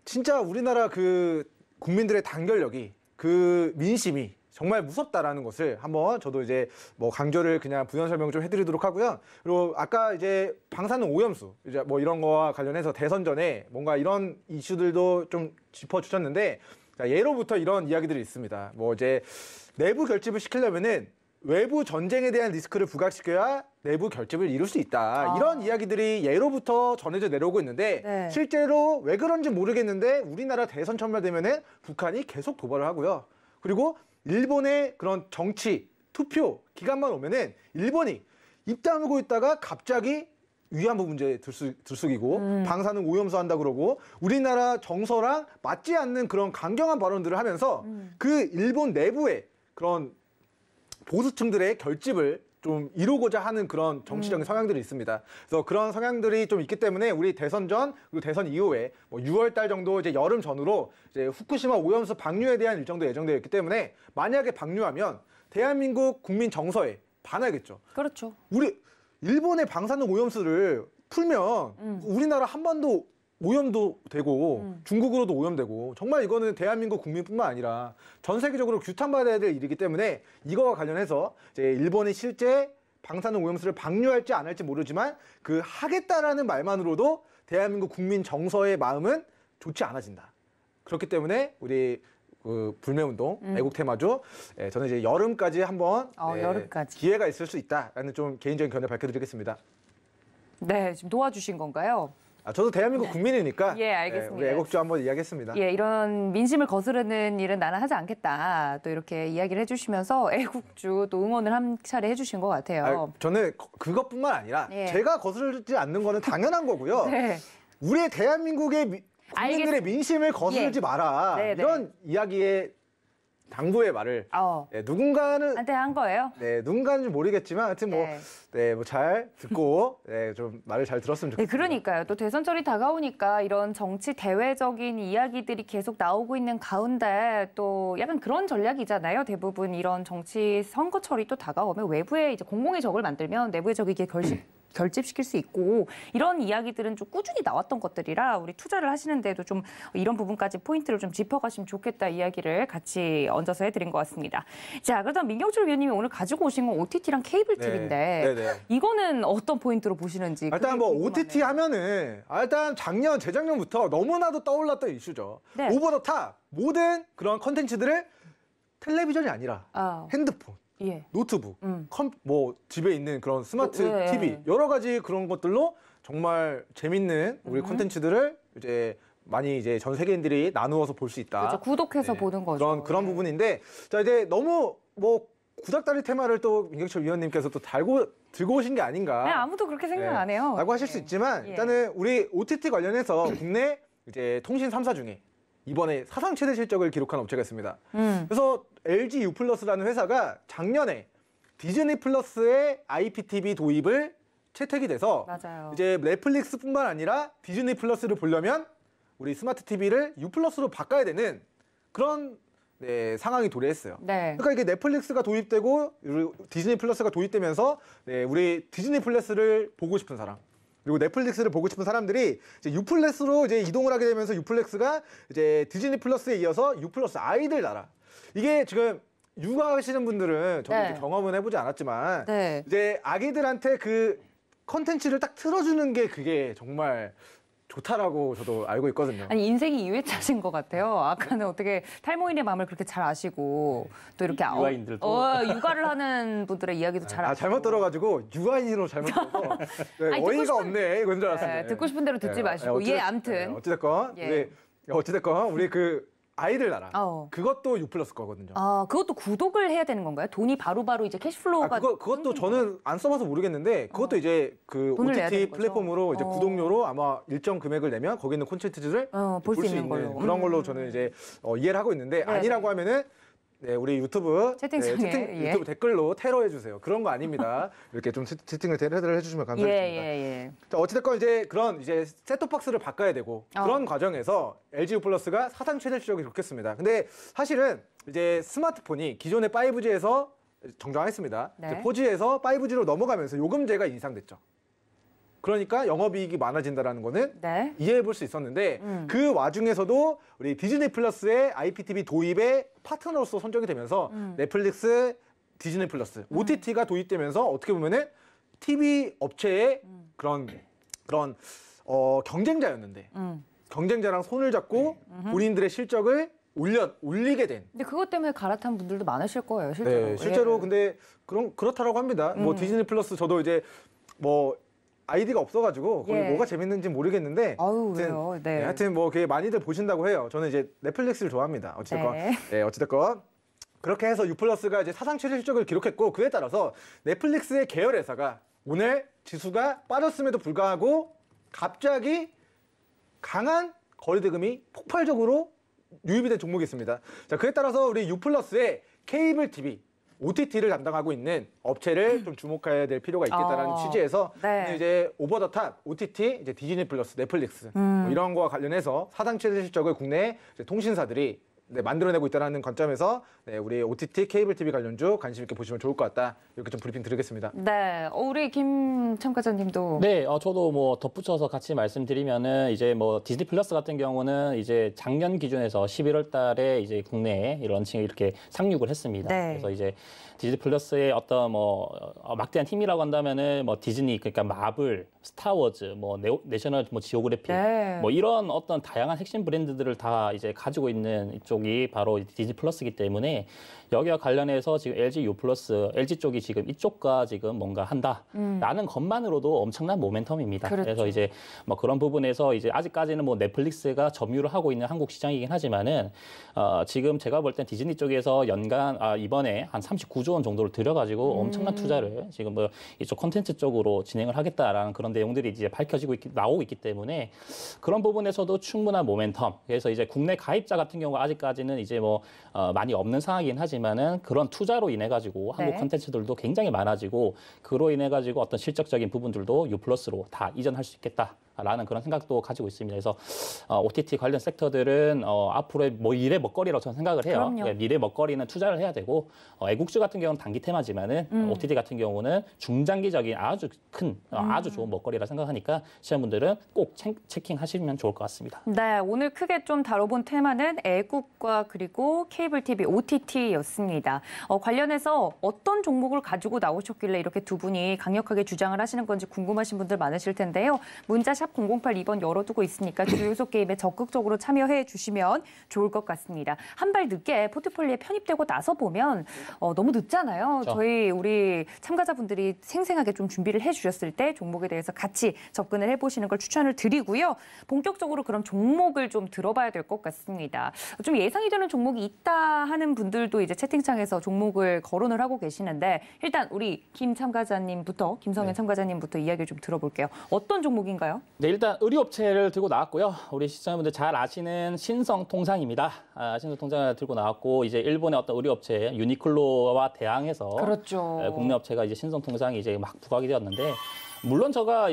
진짜 우리나라 그 국민들의 단결력이 그 민심이 정말 무섭다라는 것을 한번 저도 이제 뭐 강조를 그냥 부연 설명 좀 해드리도록 하고요. 그리고 아까 이제 방사능 오염수 이제 뭐 이런 거와 관련해서 대선 전에 뭔가 이런 이슈들도 좀 짚어주셨는데 자, 예로부터 이런 이야기들이 있습니다. 뭐 이제 내부 결집을 시키려면은 외부 전쟁에 대한 리스크를 부각시켜야 내부 결집을 이룰 수 있다. 이런 이야기들이 예로부터 전해져 내려오고 있는데 네. 실제로 왜 그런지 모르겠는데 우리나라 대선 첨가되면은 북한이 계속 도발을 하고요. 그리고 일본의 그런 정치, 투표 기간만 오면은 일본이 입 다물고 있다가 갑자기 위안부 문제 들쑥이고 방사능 오염수 한다 그러고 우리나라 정서랑 맞지 않는 그런 강경한 발언들을 하면서 그 일본 내부의 그런 보수층들의 결집을 좀 이루고자 하는 그런 정치적인 성향들이 있습니다. 그래서 그런 성향들이 좀 있기 때문에 우리 대선 전 그리고 대선 이후에 뭐 6월 달 정도 이제 여름 전후로 이제 후쿠시마 오염수 방류에 대한 일정도 예정되어 있기 때문에 만약에 방류하면 대한민국 국민 정서에 반하겠죠. 그렇죠. 우리 일본의 방사능 오염수를 풀면 우리나라 한반도 오염도 되고 중국으로도 오염되고 정말 이거는 대한민국 국민뿐만 아니라 전 세계적으로 규탄받아야 될 일이기 때문에 이거와 관련해서 이제 일본이 실제 방사능 오염수를 방류할지 안 할지 모르지만 그 하겠다라는 말만으로도 대한민국 국민 정서의 마음은 좋지 않아진다. 그렇기 때문에 우리 그 불매운동, 애국 테마주, 저는 이제 여름까지 한번 여름까지. 기회가 있을 수 있다라는 좀 개인적인 견해 밝혀드리겠습니다. 네, 지금 도와주신 건가요? 저도 대한민국 국민이니까 예, 알겠습니다. 우리 애국주 한번 이야기했습니다. 예, 이런 민심을 거스르는 일은 나는 하지 않겠다. 또 이렇게 이야기를 해주시면서 애국주 또 응원을 한 차례 해주신 것 같아요. 저는 그것뿐만 아니라 예. 제가 거스르지 않는 거는 당연한 거고요. 네. 우리의 대한민국의 국민들의 알겠습니다. 민심을 거스르지 예. 마라. 네, 네. 이런 이야기에 당부의 말을 누군가는 한테 한 거예요? 네, 누군가는 모르겠지만 하여튼 뭐 잘 듣고 좀 말을 잘 들었으면 좋겠습니다. 네, 그러니까요. 또 대선철이 다가오니까 이런 정치 대외적인 이야기들이 계속 나오고 있는 가운데 또 약간 그런 전략이잖아요. 대부분 이런 정치 선거철이 또 다가오면 외부에 이제 공공의 적을 만들면 내부의 적이 이게 결집시킬 수 있고 이런 이야기들은 좀 꾸준히 나왔던 것들이라 우리 투자를 하시는데도 좀 이런 부분까지 포인트를 좀 짚어가시면 좋겠다 이야기를 같이 얹어서 해드린 것 같습니다. 자, 그렇다면 민경철 위원님이 오늘 가지고 오신 건 OTT랑 케이블 TV인데 이거는 어떤 포인트로 보시는지. 일단 뭐 OTT 하면은 일단 재작년부터 너무나도 떠올랐던 이슈죠. 오버 더 탑 모든 그런 컨텐츠들을 텔레비전이 아니라 핸드폰. 노트북, 뭐 집에 있는 그런 스마트 TV 여러 가지 그런 것들로 정말 재밌는 우리 콘텐츠들을 이제 많이 이제 전 세계인들이 나누어서 볼 수 있다. 그렇죠. 구독해서 보는 거죠. 그런 부분인데 자 이제 너무 뭐 구닥다리 테마를 또 민경철 위원님께서 또 들고 오신 게 아닌가. 네, 아무도 그렇게 생각 안 해요. 라고 하실 수 있지만 일단은 우리 OTT 관련해서 국내 이제 통신 3사 중에 이번에 사상 최대 실적을 기록한 업체가 있습니다. 그래서 LG U+라는 회사가 작년에 디즈니 플러스의 IPTV 도입을 채택이 돼서 이제 넷플릭스뿐만 아니라 디즈니 플러스를 보려면 우리 스마트 TV를 U+로 바꿔야 되는 그런 상황이 도래했어요. 그러니까 이게 넷플릭스가 도입되고 디즈니 플러스가 도입되면서 우리 디즈니 플러스를 보고 싶은 사람 그리고 넷플릭스를 보고 싶은 사람들이 이제 U+로 이제 이동을 하게 되면서 U+가 이제 디즈니 플러스에 이어서 U+ 아이들 나라. 이게 지금 육아하시는 분들은 저도 이제 경험은 해보지 않았지만 이제 아기들한테 그 컨텐츠를 딱 틀어주는 게 그게 정말 좋다라고 저도 알고 있거든요. 아니 인생이 2회차신 것 같아요. 아까는 어떻게 탈모인의 마음을 그렇게 잘 아시고 또 이렇게 육아인들도 육아를 하는 분들의 이야기도 잘 아시고. 잘못 들어가지고 육아인으로 잘못 들어서 어이가 없네 이건 줄 알았어요. 듣고 싶은 대로 듣지 마시고 아무튼 어찌됐건 우리 그 아이들 나라 그것도 U+ 거거든요. 그것도 구독을 해야 되는 건가요? 돈이 바로바로 이제 캐시플로우가 그것도 저는 안 써봐서 모르겠는데 그것도 이제 그 OTT 플랫폼으로 이제 구독료로 아마 일정 금액을 내면 거기 있는 콘텐츠들을 볼 수 있는 걸로. 그런 걸로 저는 이제 이해를 하고 있는데 아니라고 하면은 우리 유튜브 유튜브 댓글로 테러해 주세요. 그런 거 아닙니다. 이렇게 좀 채팅을 테러를 해주시면 감사하겠습니다. 자, 어찌됐건 이제 그런 이제 셋톱박스를 바꿔야 되고 그런 과정에서 LG U+가 사상 최대 실적이 좋겠습니다. 근데 사실은 이제 스마트폰이 기존의 5G에서 정정했습니다. 이제 4G에서 5G로 넘어가면서 요금제가 인상됐죠. 그러니까 영업이익이 많아진다는 거는 이해해 볼 수 있었는데 그 와중에서도 우리 디즈니 플러스의 IPTV 도입의 파트너로서 선정이 되면서 넷플릭스, 디즈니 플러스, OTT가 도입되면서 어떻게 보면은 TV 업체의 그런 경쟁자였는데 경쟁자랑 손을 잡고 본인들의 실적을 올리게 된. 근데 그것 때문에 갈아탄 분들도 많으실 거예요, 실제로. 실제로 근데 그렇다라고 합니다. 뭐 디즈니 플러스 저도 이제 뭐 아이디가 없어가지고 거기 뭐가 재밌는지 모르겠는데 하여튼 뭐 그게 많이들 보신다고 해요. 저는 이제 넷플릭스를 좋아합니다. 어찌됐건 그렇게 해서 U+가 이제 사상 최대 실적을 기록했고 그에 따라서 넷플릭스의 계열 회사가 오늘 지수가 빠졌음에도 불구하고 갑자기 강한 거래대금이 폭발적으로 유입이 된 종목이 있습니다. 자, 그에 따라서 우리 U+의 케이블 TV OTT를 담당하고 있는 업체를 좀 주목해야 될 필요가 있겠다라는 취지에서 이제 오버 더 탑 OTT 이제 디즈니 플러스, 넷플릭스 뭐 이런 거와 관련해서 사상 최대 실적을 국내 통신사들이 만들어내고 있다는 관점에서 우리 OTT, 케이블 TV 관련주 관심 있게 보시면 좋을 것 같다. 이렇게 좀 브리핑 드리겠습니다. 우리 김 참가자님도. 저도 뭐 덧붙여서 같이 말씀드리면은 이제 뭐 디즈니 플러스 같은 경우는 이제 작년 기준에서 11월 달에 이제 국내에 런칭을 이렇게 상륙을 했습니다. 그래서 이제 디즈니 플러스의 어떤 뭐 막대한 팀이라고 한다면은 뭐 디즈니 그러니까 마블, 스타워즈, 뭐 내셔널 뭐 지오그래피 뭐 이런 어떤 다양한 핵심 브랜드들을 다 이제 가지고 있는 이쪽이 바로 디즈니 플러스이기 때문에 여기와 관련해서 지금 LG U+, LG 쪽이 지금 이쪽과 지금 뭔가 한다라는 것만으로도 엄청난 모멘텀입니다. 그래서 이제 뭐 그런 부분에서 이제 아직까지는 뭐 넷플릭스가 점유를 하고 있는 한국 시장이긴 하지만은 지금 제가 볼 땐 디즈니 쪽에서 연간 이번에 한 39조 9조 원 정도를 들여가지고 엄청난 투자를 지금 뭐 이쪽 콘텐츠 쪽으로 진행을 하겠다라는 그런 내용들이 이제 나오고 있기 때문에 그런 부분에서도 충분한 모멘텀. 그래서 이제 국내 가입자 같은 경우가 아직까지는 이제 뭐 많이 없는 상황이긴 하지만은 그런 투자로 인해 가지고 한국 콘텐츠들도 굉장히 많아지고 그로 인해 가지고 어떤 실적적인 부분들도 U+로 다 이전할 수 있겠다라는 그런 생각도 가지고 있습니다. 그래서 OTT 관련 섹터들은 앞으로의 미래 먹거리라고 저는 생각을 해요. 그러니까 미래 먹거리는 투자를 해야 되고 애국주 같은 경우는 단기 테마지만은 OTT 같은 경우는 중장기적인 아주 큰 아주 좋은 먹거리라 생각하니까 시청자분들은 꼭 체킹하시면 좋을 것 같습니다. 네, 오늘 크게 좀 다뤄본 테마는 애국과 그리고 케이블 TV, OTT였습니다. 관련해서 어떤 종목을 가지고 나오셨길래 이렇게 두 분이 강력하게 주장을 하시는 건지 궁금하신 분들 많으실 텐데요. 문자 샵 0082번 열어두고 있으니까 주요소 게임에 적극적으로 참여해 주시면 좋을 것 같습니다. 한 발 늦게 포트폴리오에 편입되고 나서 보면 너무 늦잖아요. 그렇죠. 우리 참가자분들이 생생하게 좀 준비를 해주셨을 때 종목에 대해서 같이 접근을 해보시는 걸 추천을 드리고요. 본격적으로 그럼 종목을 좀 들어봐야 될 것 같습니다. 좀 예상이 되는 종목이 있다 하는 분들도 이제 채팅창에서 종목을 거론을 하고 계시는데 일단 우리 김성현 참가자님부터 이야기를 좀 들어볼게요. 어떤 종목인가요? 네, 일단 의류업체를 들고 나왔고요. 우리 시청자분들 잘 아시는 신성통상입니다. 신성통상을 들고 나왔고 이제 일본의 어떤 의류업체 유니클로와 대항해서 그렇죠. 국내 업체가 이제 신성통상이 이제 막 부각이 되었는데. 물론 제가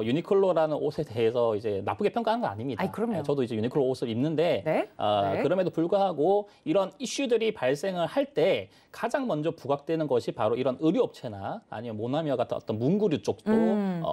유니클로라는 옷에 대해서 이제 나쁘게 평가하는 건 아닙니다. 그럼요. 저도 이제 유니클로 옷을 입는데 그럼에도 불구하고 이런 이슈들이 발생을 할 때 가장 먼저 부각되는 것이 바로 이런 의류업체나 아니면 모나미와 같은 어떤 문구류 쪽도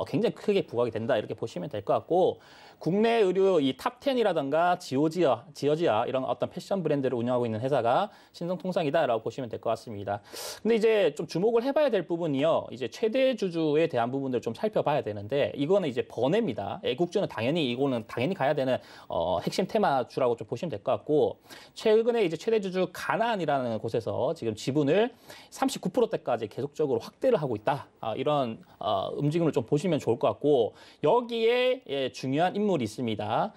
굉장히 크게 부각이 된다 이렇게 보시면 될 것 같고 국내 의류 이 탑10이라든가 지어지아 이런 어떤 패션 브랜드를 운영하고 있는 회사가 신성통상이다라고 보시면 될 것 같습니다. 근데 이제 좀 주목을 해봐야 될 부분이요. 이제 최대 주주에 대한 부분들을 좀 살펴봐야 되는데 이거는 이제 번외입니다. 애국주는 이거는 당연히 가야 되는 핵심 테마주라고 좀 보시면 될 것 같고 최근에 이제 최대 주주 가나안이라는 곳에서 지금 지분을 39%대까지 계속적으로 확대를 하고 있다. 이런 움직임을 좀 보시면 좋을 것 같고 여기에 중요한 인물이 있습니다.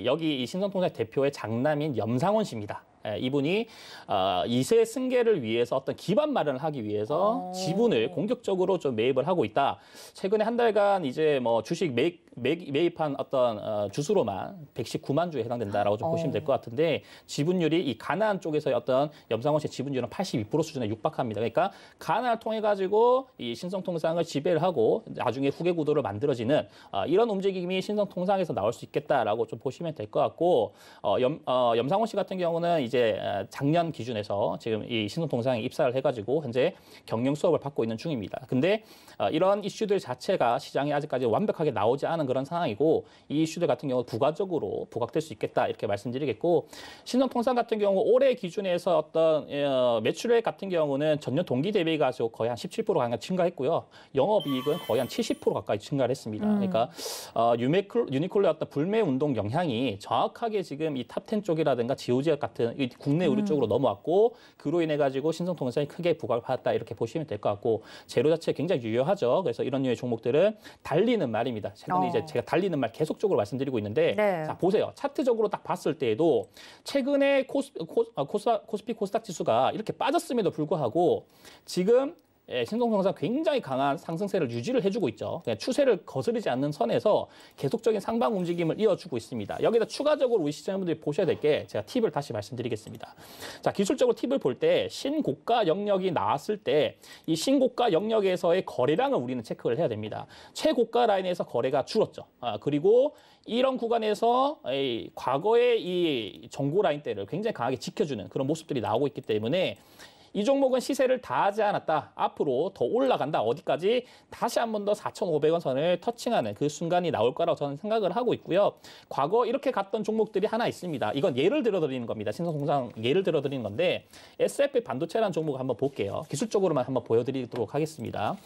여기 이 신성통상 대표의 장남인 염상원 씨입니다. 이분이 2세 승계를 위해서 어떤 기반 마련을 하기 위해서 지분을 공격적으로 좀 매입을 하고 있다. 최근에 한 달간 이제 뭐 주식 매입한 어떤 주수로만 119만 주에 해당된다라고 좀 보시면 될 것 같은데 지분율이 이 가나안 쪽에서의 어떤 염상원 씨의 지분율은 82% 수준에 육박합니다. 그러니까 가나안을 통해 가지고 이 신성통상을 지배를 하고 나중에 후계 구도를 만들어지는 이런 움직임이 신성통상에서 나올 수 있겠다라고 좀 보시면 될 것 같고 염상원 씨 같은 경우는 이제 작년 기준에서 지금 이 신성통상에 입사를 해가지고 현재 경영 수업을 받고 있는 중입니다. 근데 이런 이슈들 자체가 시장에 아직까지 완벽하게 나오지 않은 그런 상황이고 이 이슈들 같은 경우 부가적으로 부각될 수 있겠다 이렇게 말씀드리겠고 신성통상 같은 경우 올해 기준에서 어떤 매출액 같은 경우는 전년 동기 대비 가지고 거의 한 17% 가까이 증가했고요. 영업이익은 거의 한 70% 가까이 증가를 했습니다. 그러니까 유니클로의 어떤 불매 운동 영향이 정확하게 지금 이 탑10 쪽이라든가 지오지역 같은 국내 의류 쪽으로 넘어왔고 그로 인해 가지고 신성통상이 크게 부각을 받았다 이렇게 보시면 될 것 같고 재료 자체 굉장히 유효하죠. 그래서 이런 류의 종목들은 달리는 말입니다. 최근에 이제 제가 달리는 말 계속적으로 말씀드리고 있는데 자 보세요. 차트적으로 딱 봤을 때에도 최근에 코스피 코스닥 지수가 이렇게 빠졌음에도 불구하고 지금 신성통상 굉장히 강한 상승세를 유지를 해주고 있죠. 그냥 추세를 거스르지 않는 선에서 계속적인 상방 움직임을 이어주고 있습니다. 여기다 추가적으로 우리 시청자분들이 보셔야 될 게 제가 팁을 다시 말씀드리겠습니다. 자, 기술적으로 팁을 볼 때 신고가 영역이 나왔을 때 이 신고가 영역에서의 거래량을 우리는 체크를 해야 됩니다. 최고가 라인에서 거래가 줄었죠. 그리고 이런 구간에서 과거의 이 정고 라인대를 굉장히 강하게 지켜주는 그런 모습들이 나오고 있기 때문에 이 종목은 시세를 다 하지 않았다. 앞으로 더 올라간다. 어디까지 다시 한 번 더 4,500원 선을 터칭하는 그 순간이 나올 거라고 저는 생각을 하고 있고요. 과거 이렇게 갔던 종목들이 하나 있습니다. 이건 예를 들어드리는 겁니다. 신성통상 예를 들어드리는 건데 SF 반도체라는 종목을 한번 볼게요. 기술적으로만 한번 보여드리도록 하겠습니다.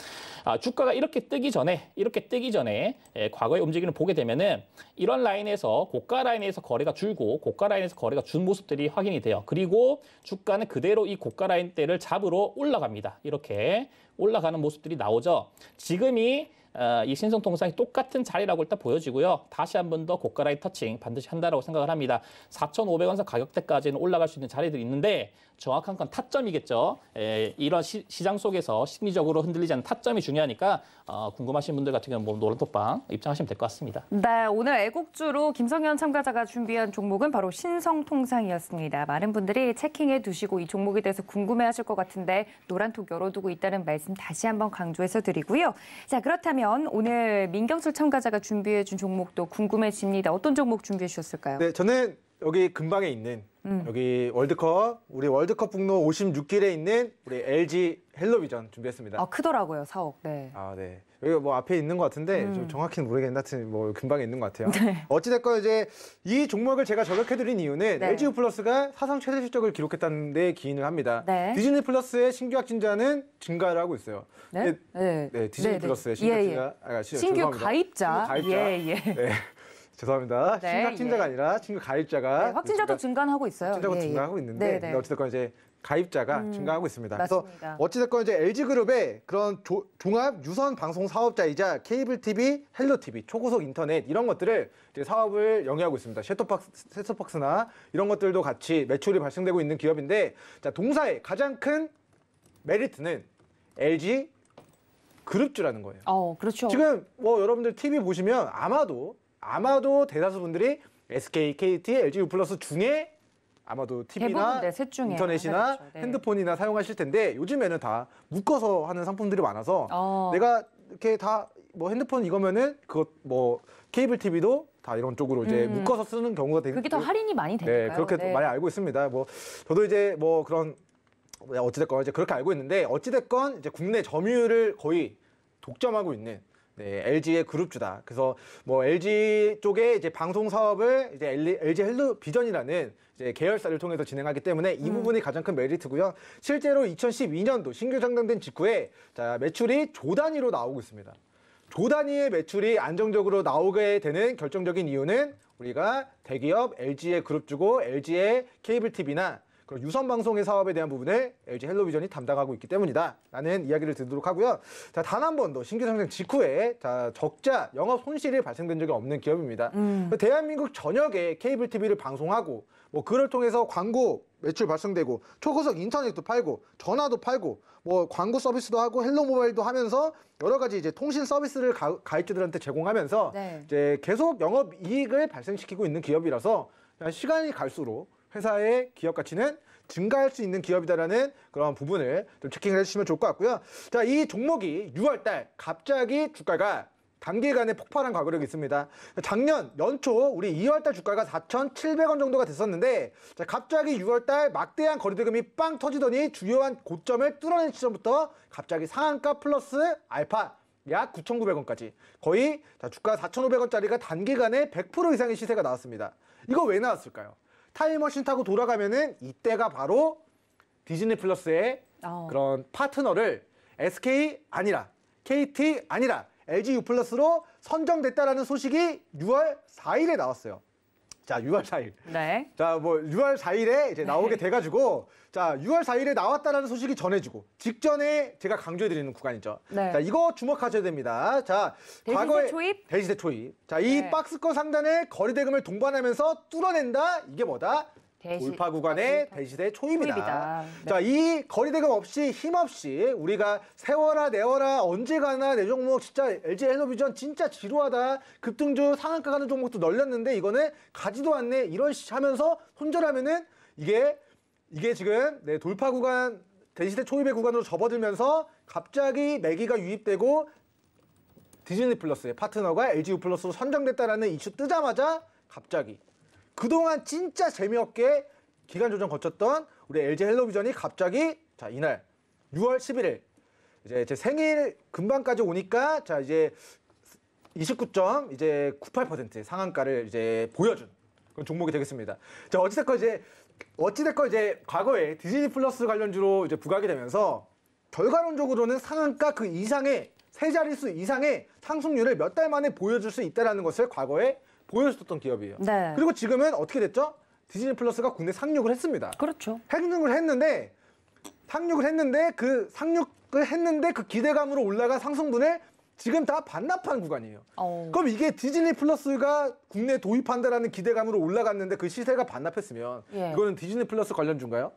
주가가 이렇게 뜨기 전에 과거의 움직임을 보게 되면은 이런 라인에서 고가 라인에서 거래가 줄고 고가 라인에서 거래가 준 모습들이 확인이 돼요. 그리고 주가는 그대로 이 고가 라인 대를 잡으러 올라갑니다. 이렇게 올라가는 모습들이 나오죠. 지금이 이 신성통상이 똑같은 자리라고 일단 보여지고요. 다시 한 번 더 고가 라인 터칭 반드시 한다라고 생각을 합니다. 4,500원 가격대까지는 올라갈 수 있는 자리들이 있는데 정확한 건 타점이겠죠. 이런 시장 속에서 심리적으로 흔들리지 않는 타점이 중요하니까 궁금하신 분들 같은 경우는 노란톡방 입장하시면 될 것 같습니다. 네, 오늘 애국주로 김성현 참가자가 준비한 종목은 바로 신성통상이었습니다. 많은 분들이 체킹해 두시고 이 종목에 대해서 궁금해하실 것 같은데 노란톡 열어두고 있다는 말씀 다시 한번 강조해서 드리고요. 자, 그렇다면 오늘 민경철 참가자가 준비해 준 종목도 궁금해집니다. 어떤 종목 준비해 주셨을까요? 네, 저는 여기 근방에 있는 여기 우리 월드컵 북로 56길에 있는 우리 LG 헬로비전 준비했습니다. 크더라고요, 사옥. 네. 네. 여기 뭐 앞에 있는 것 같은데 좀 정확히는 모르겠는데 하여튼 뭐 근방에 있는 것 같아요. 네. 어찌됐건 이제 이 종목을 제가 저격해드린 이유는 네. LG U+가 사상 최대 실적을 기록했다는 데 기인을 합니다. 네. 디즈니 플러스의 신규 확진자는 증가를 하고 있어요. 네? 네, 디즈니 네, 플러스의 네. 신규 예, 예. 확진자. 신규 죄송합니다. 가입자. 신규 가입자. 예, 예. 네. 죄송합니다. 네, 신규 확진자가 예. 아니라 신규 가입자가 네, 확진자도 증가하고 있어요. 확진자가 예, 증가하고 예. 있는데 네, 네. 근데 어찌됐건 이제 가입자가 증가하고 있습니다. 맞습니다. 그래서 어찌됐건 이제 LG그룹의 그런 종합 유선 방송 사업자이자 케이블 TV, 헬로 TV, 초고속 인터넷 이런 것들을 이제 사업을 영위하고 있습니다. 셋톱박스나 이런 것들도 같이 매출이 발생되고 있는 기업인데, 자, 동사의 가장 큰 메리트는 LG 그룹주라는 거예요. 그렇죠. 지금 뭐 여러분들 TV 보시면 아마도 대다수 분들이 SK, KT, LG U+ 중에 아마도 TV나 대부분, 셋 중에 인터넷이나 하나겠죠. 네. 핸드폰이나 사용하실 텐데 요즘에는 다 묶어서 하는 상품들이 많아서 내가 이렇게 다 뭐 핸드폰 이거면은 그것 뭐 케이블 TV도 다 이런 쪽으로 이제 묶어서 쓰는 경우가 되게 그게 더 할인이 많이 되니까요. 네, 그렇게 많이 알고 있습니다. 뭐 저도 이제 뭐 그런 어찌됐건 이제 그렇게 알고 있는데 어찌됐건 이제 국내 점유율을 거의 독점하고 있는 LG의 그룹주다. 그래서 뭐 LG 쪽에 이제 방송 사업을 이제 LG 헬로비전이라는 이제 계열사를 통해서 진행하기 때문에 이 부분이 가장 큰 메리트고요. 실제로 2012년도 신규 상장된 직후에 자, 매출이 조 단위로 나오고 있습니다. 조 단위의 매출이 안정적으로 나오게 되는 결정적인 이유는 우리가 대기업 LG의 그룹주고 LG의 케이블 TV나 유선 방송의 사업에 대한 부분을 LG 헬로비전이 담당하고 있기 때문이다 라는 이야기를 드리도록 하고요. 자, 단 한 번도 신규 상장 직후에 자, 적자, 영업 손실이 발생된 적이 없는 기업입니다. 대한민국 전역에 케이블 TV를 방송하고 뭐 그를 통해서 광고 매출 발생되고 초고속 인터넷도 팔고 전화도 팔고 뭐 광고 서비스도 하고 헬로 모바일도 하면서 여러 가지 이제 통신 서비스를 가입자들한테 제공하면서 네. 이제 계속 영업 이익을 발생시키고 있는 기업이라서 시간이 갈수록 회사의 기업 가치는 증가할 수 있는 기업이다라는 그런 부분을 좀 체킹을 해주시면 좋을 것 같고요. 자, 이 종목이 6월달 갑자기 주가가 단기간에 폭발한 과거력이 있습니다. 작년 연초 우리 2월달 주가가 4,700원 정도가 됐었는데 자, 갑자기 6월달 막대한 거래대금이 빵 터지더니 주요한 고점을 뚫어낸 시점부터 갑자기 상한가 플러스 알파 약 9,900원까지 거의 자, 주가 4,500원짜리가 단기간에 100% 이상의 시세가 나왔습니다. 이거 왜 나왔을까요? 타임머신 타고 돌아가면은 이때가 바로 디즈니 플러스의 그런 파트너를 SK 아니라 KT 아니라 LG U+로 선정됐다라는 소식이 6월 4일에 나왔어요. 자, 6월 4일. 네. 자, 뭐 6월 4일에 이제 나오게 돼가지고 자, 6월 4일에 나왔다라는 소식이 전해지고 직전에 제가 강조해드리는 구간이죠. 네. 자, 이거 주목하셔야 됩니다. 자, 대시세 초입? 대시세 초입. 자, 이 네. 박스권 상단에 거래대금을 동반하면서 뚫어낸다. 이게 뭐다? 돌파 구간의 대시세 초입이다. 네. 자, 이 거래대금 없이 힘없이 우리가 세워라 내워라 언제 가나 내 종목 진짜 LG 헬로비전 진짜 지루하다. 급등주 상한가 가는 종목도 널렸는데 이거는 가지도 않네. 이런 하면서 손절하면은 이게 지금 돌파 구간 대시세 초입의 구간으로 접어들면서 갑자기 매기가 유입되고 디즈니 플러스의 파트너가 LG U+로 선정됐다라는 이슈 뜨자마자 갑자기 그동안 진짜 재미없게 기간 조정 거쳤던 우리 LG 헬로비전이 갑자기 자, 이날 6월 11일 이제 제 생일 근방까지 오니까 자, 이제 29.98% 상한가를 이제 보여준 그런 종목이 되겠습니다. 자, 어찌됐건 이제 과거에 디즈니 플러스 관련주로 이제 부각이 되면서 결과론적으로는 상한가 그 이상의 세 자릿수 이상의 상승률을 몇 달 만에 보여줄 수 있다는 것을 과거에 보여줬던 기업이에요. 네. 그리고 지금은 어떻게 됐죠? 디즈니 플러스가 국내 상륙을 했습니다. 그렇죠. 상륙을 했는데 그 상륙 했는데 그 기대감으로 올라간 상승분을 지금 다 반납한 구간이에요. 그럼 이게 디즈니 플러스가 국내에 도입한다라는 기대감으로 올라갔는데 그 시세가 반납했으면 이거는 디즈니 플러스 관련주인가요?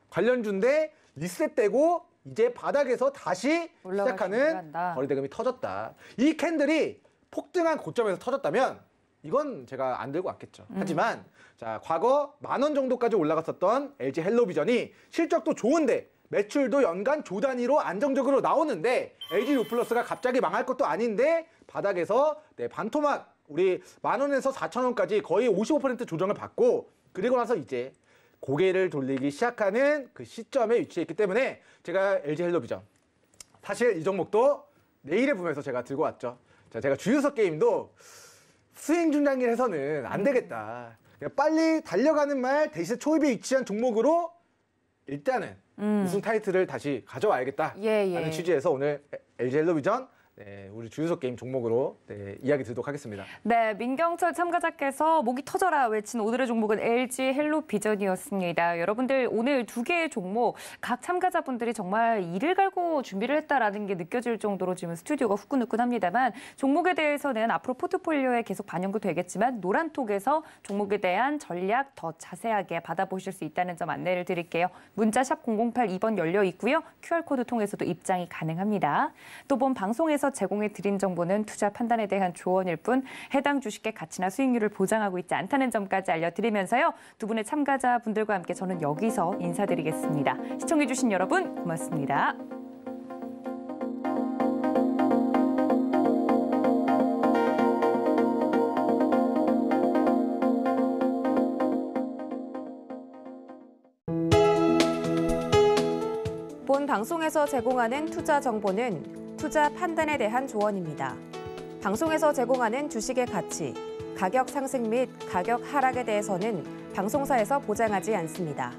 관련주인데 리셋되고 이제 바닥에서 다시 시작하는 거래대금이 터졌다. 이 캔들이 폭등한 고점에서 터졌다면 이건 제가 안 들고 왔겠죠. 하지만 자, 과거 10,000원 정도까지 올라갔었던 LG 헬로비전이 실적도 좋은데 매출도 연간 조 단위로 안정적으로 나오는데 LG U+가 갑자기 망할 것도 아닌데 바닥에서 반토막 우리 10,000원에서 4,000원까지 거의 55% 조정을 받고 그리고 나서 이제 고개를 돌리기 시작하는 그 시점에 위치해 있기 때문에 제가 LG 헬로비전 사실 이 종목도 내일의 붐에서 제가 들고 왔죠. 자, 제가 주유소 게임도 수익 중장기를 해서는 안 되겠다. 그냥 빨리 달려가는 말 대신 초입에 위치한 종목으로 일단은 우승 타이틀을 다시 가져와야겠다 하는 취지에서 오늘 LG 헬로비전 우리 주유소 게임 종목으로 이야기 드리도록 하겠습니다. 네, 민경철 참가자께서 목이 터져라 외친 오늘의 종목은 LG 헬로비전이었습니다. 여러분들 오늘 두 개의 종목 각 참가자분들이 정말 이를 갈고 준비를 했다라는 게 느껴질 정도로 지금 스튜디오가 후끈후끈합니다만 종목에 대해서는 앞으로 포트폴리오에 계속 반영도 되겠지만 노란톡에서 종목에 대한 전략 더 자세하게 받아보실 수 있다는 점 안내를 드릴게요. 문자 샵 0082번 열려 있고요. QR코드 통해서도 입장이 가능합니다. 또 본 방송에서 제공해 드린 정보는 투자 판단에 대한 조언일 뿐 해당 주식의 가치나 수익률을 보장하고 있지 않다는 점까지 알려드리면서요. 두 분의 참가자분들과 함께 저는 여기서 인사드리겠습니다. 시청해 주신 여러분 고맙습니다. 본 방송에서 제공하는 투자 정보는 투자 판단에 대한 조언입니다. 방송에서 제공하는 주식의 가치, 가격 상승 및 가격 하락에 대해서는 방송사에서 보장하지 않습니다.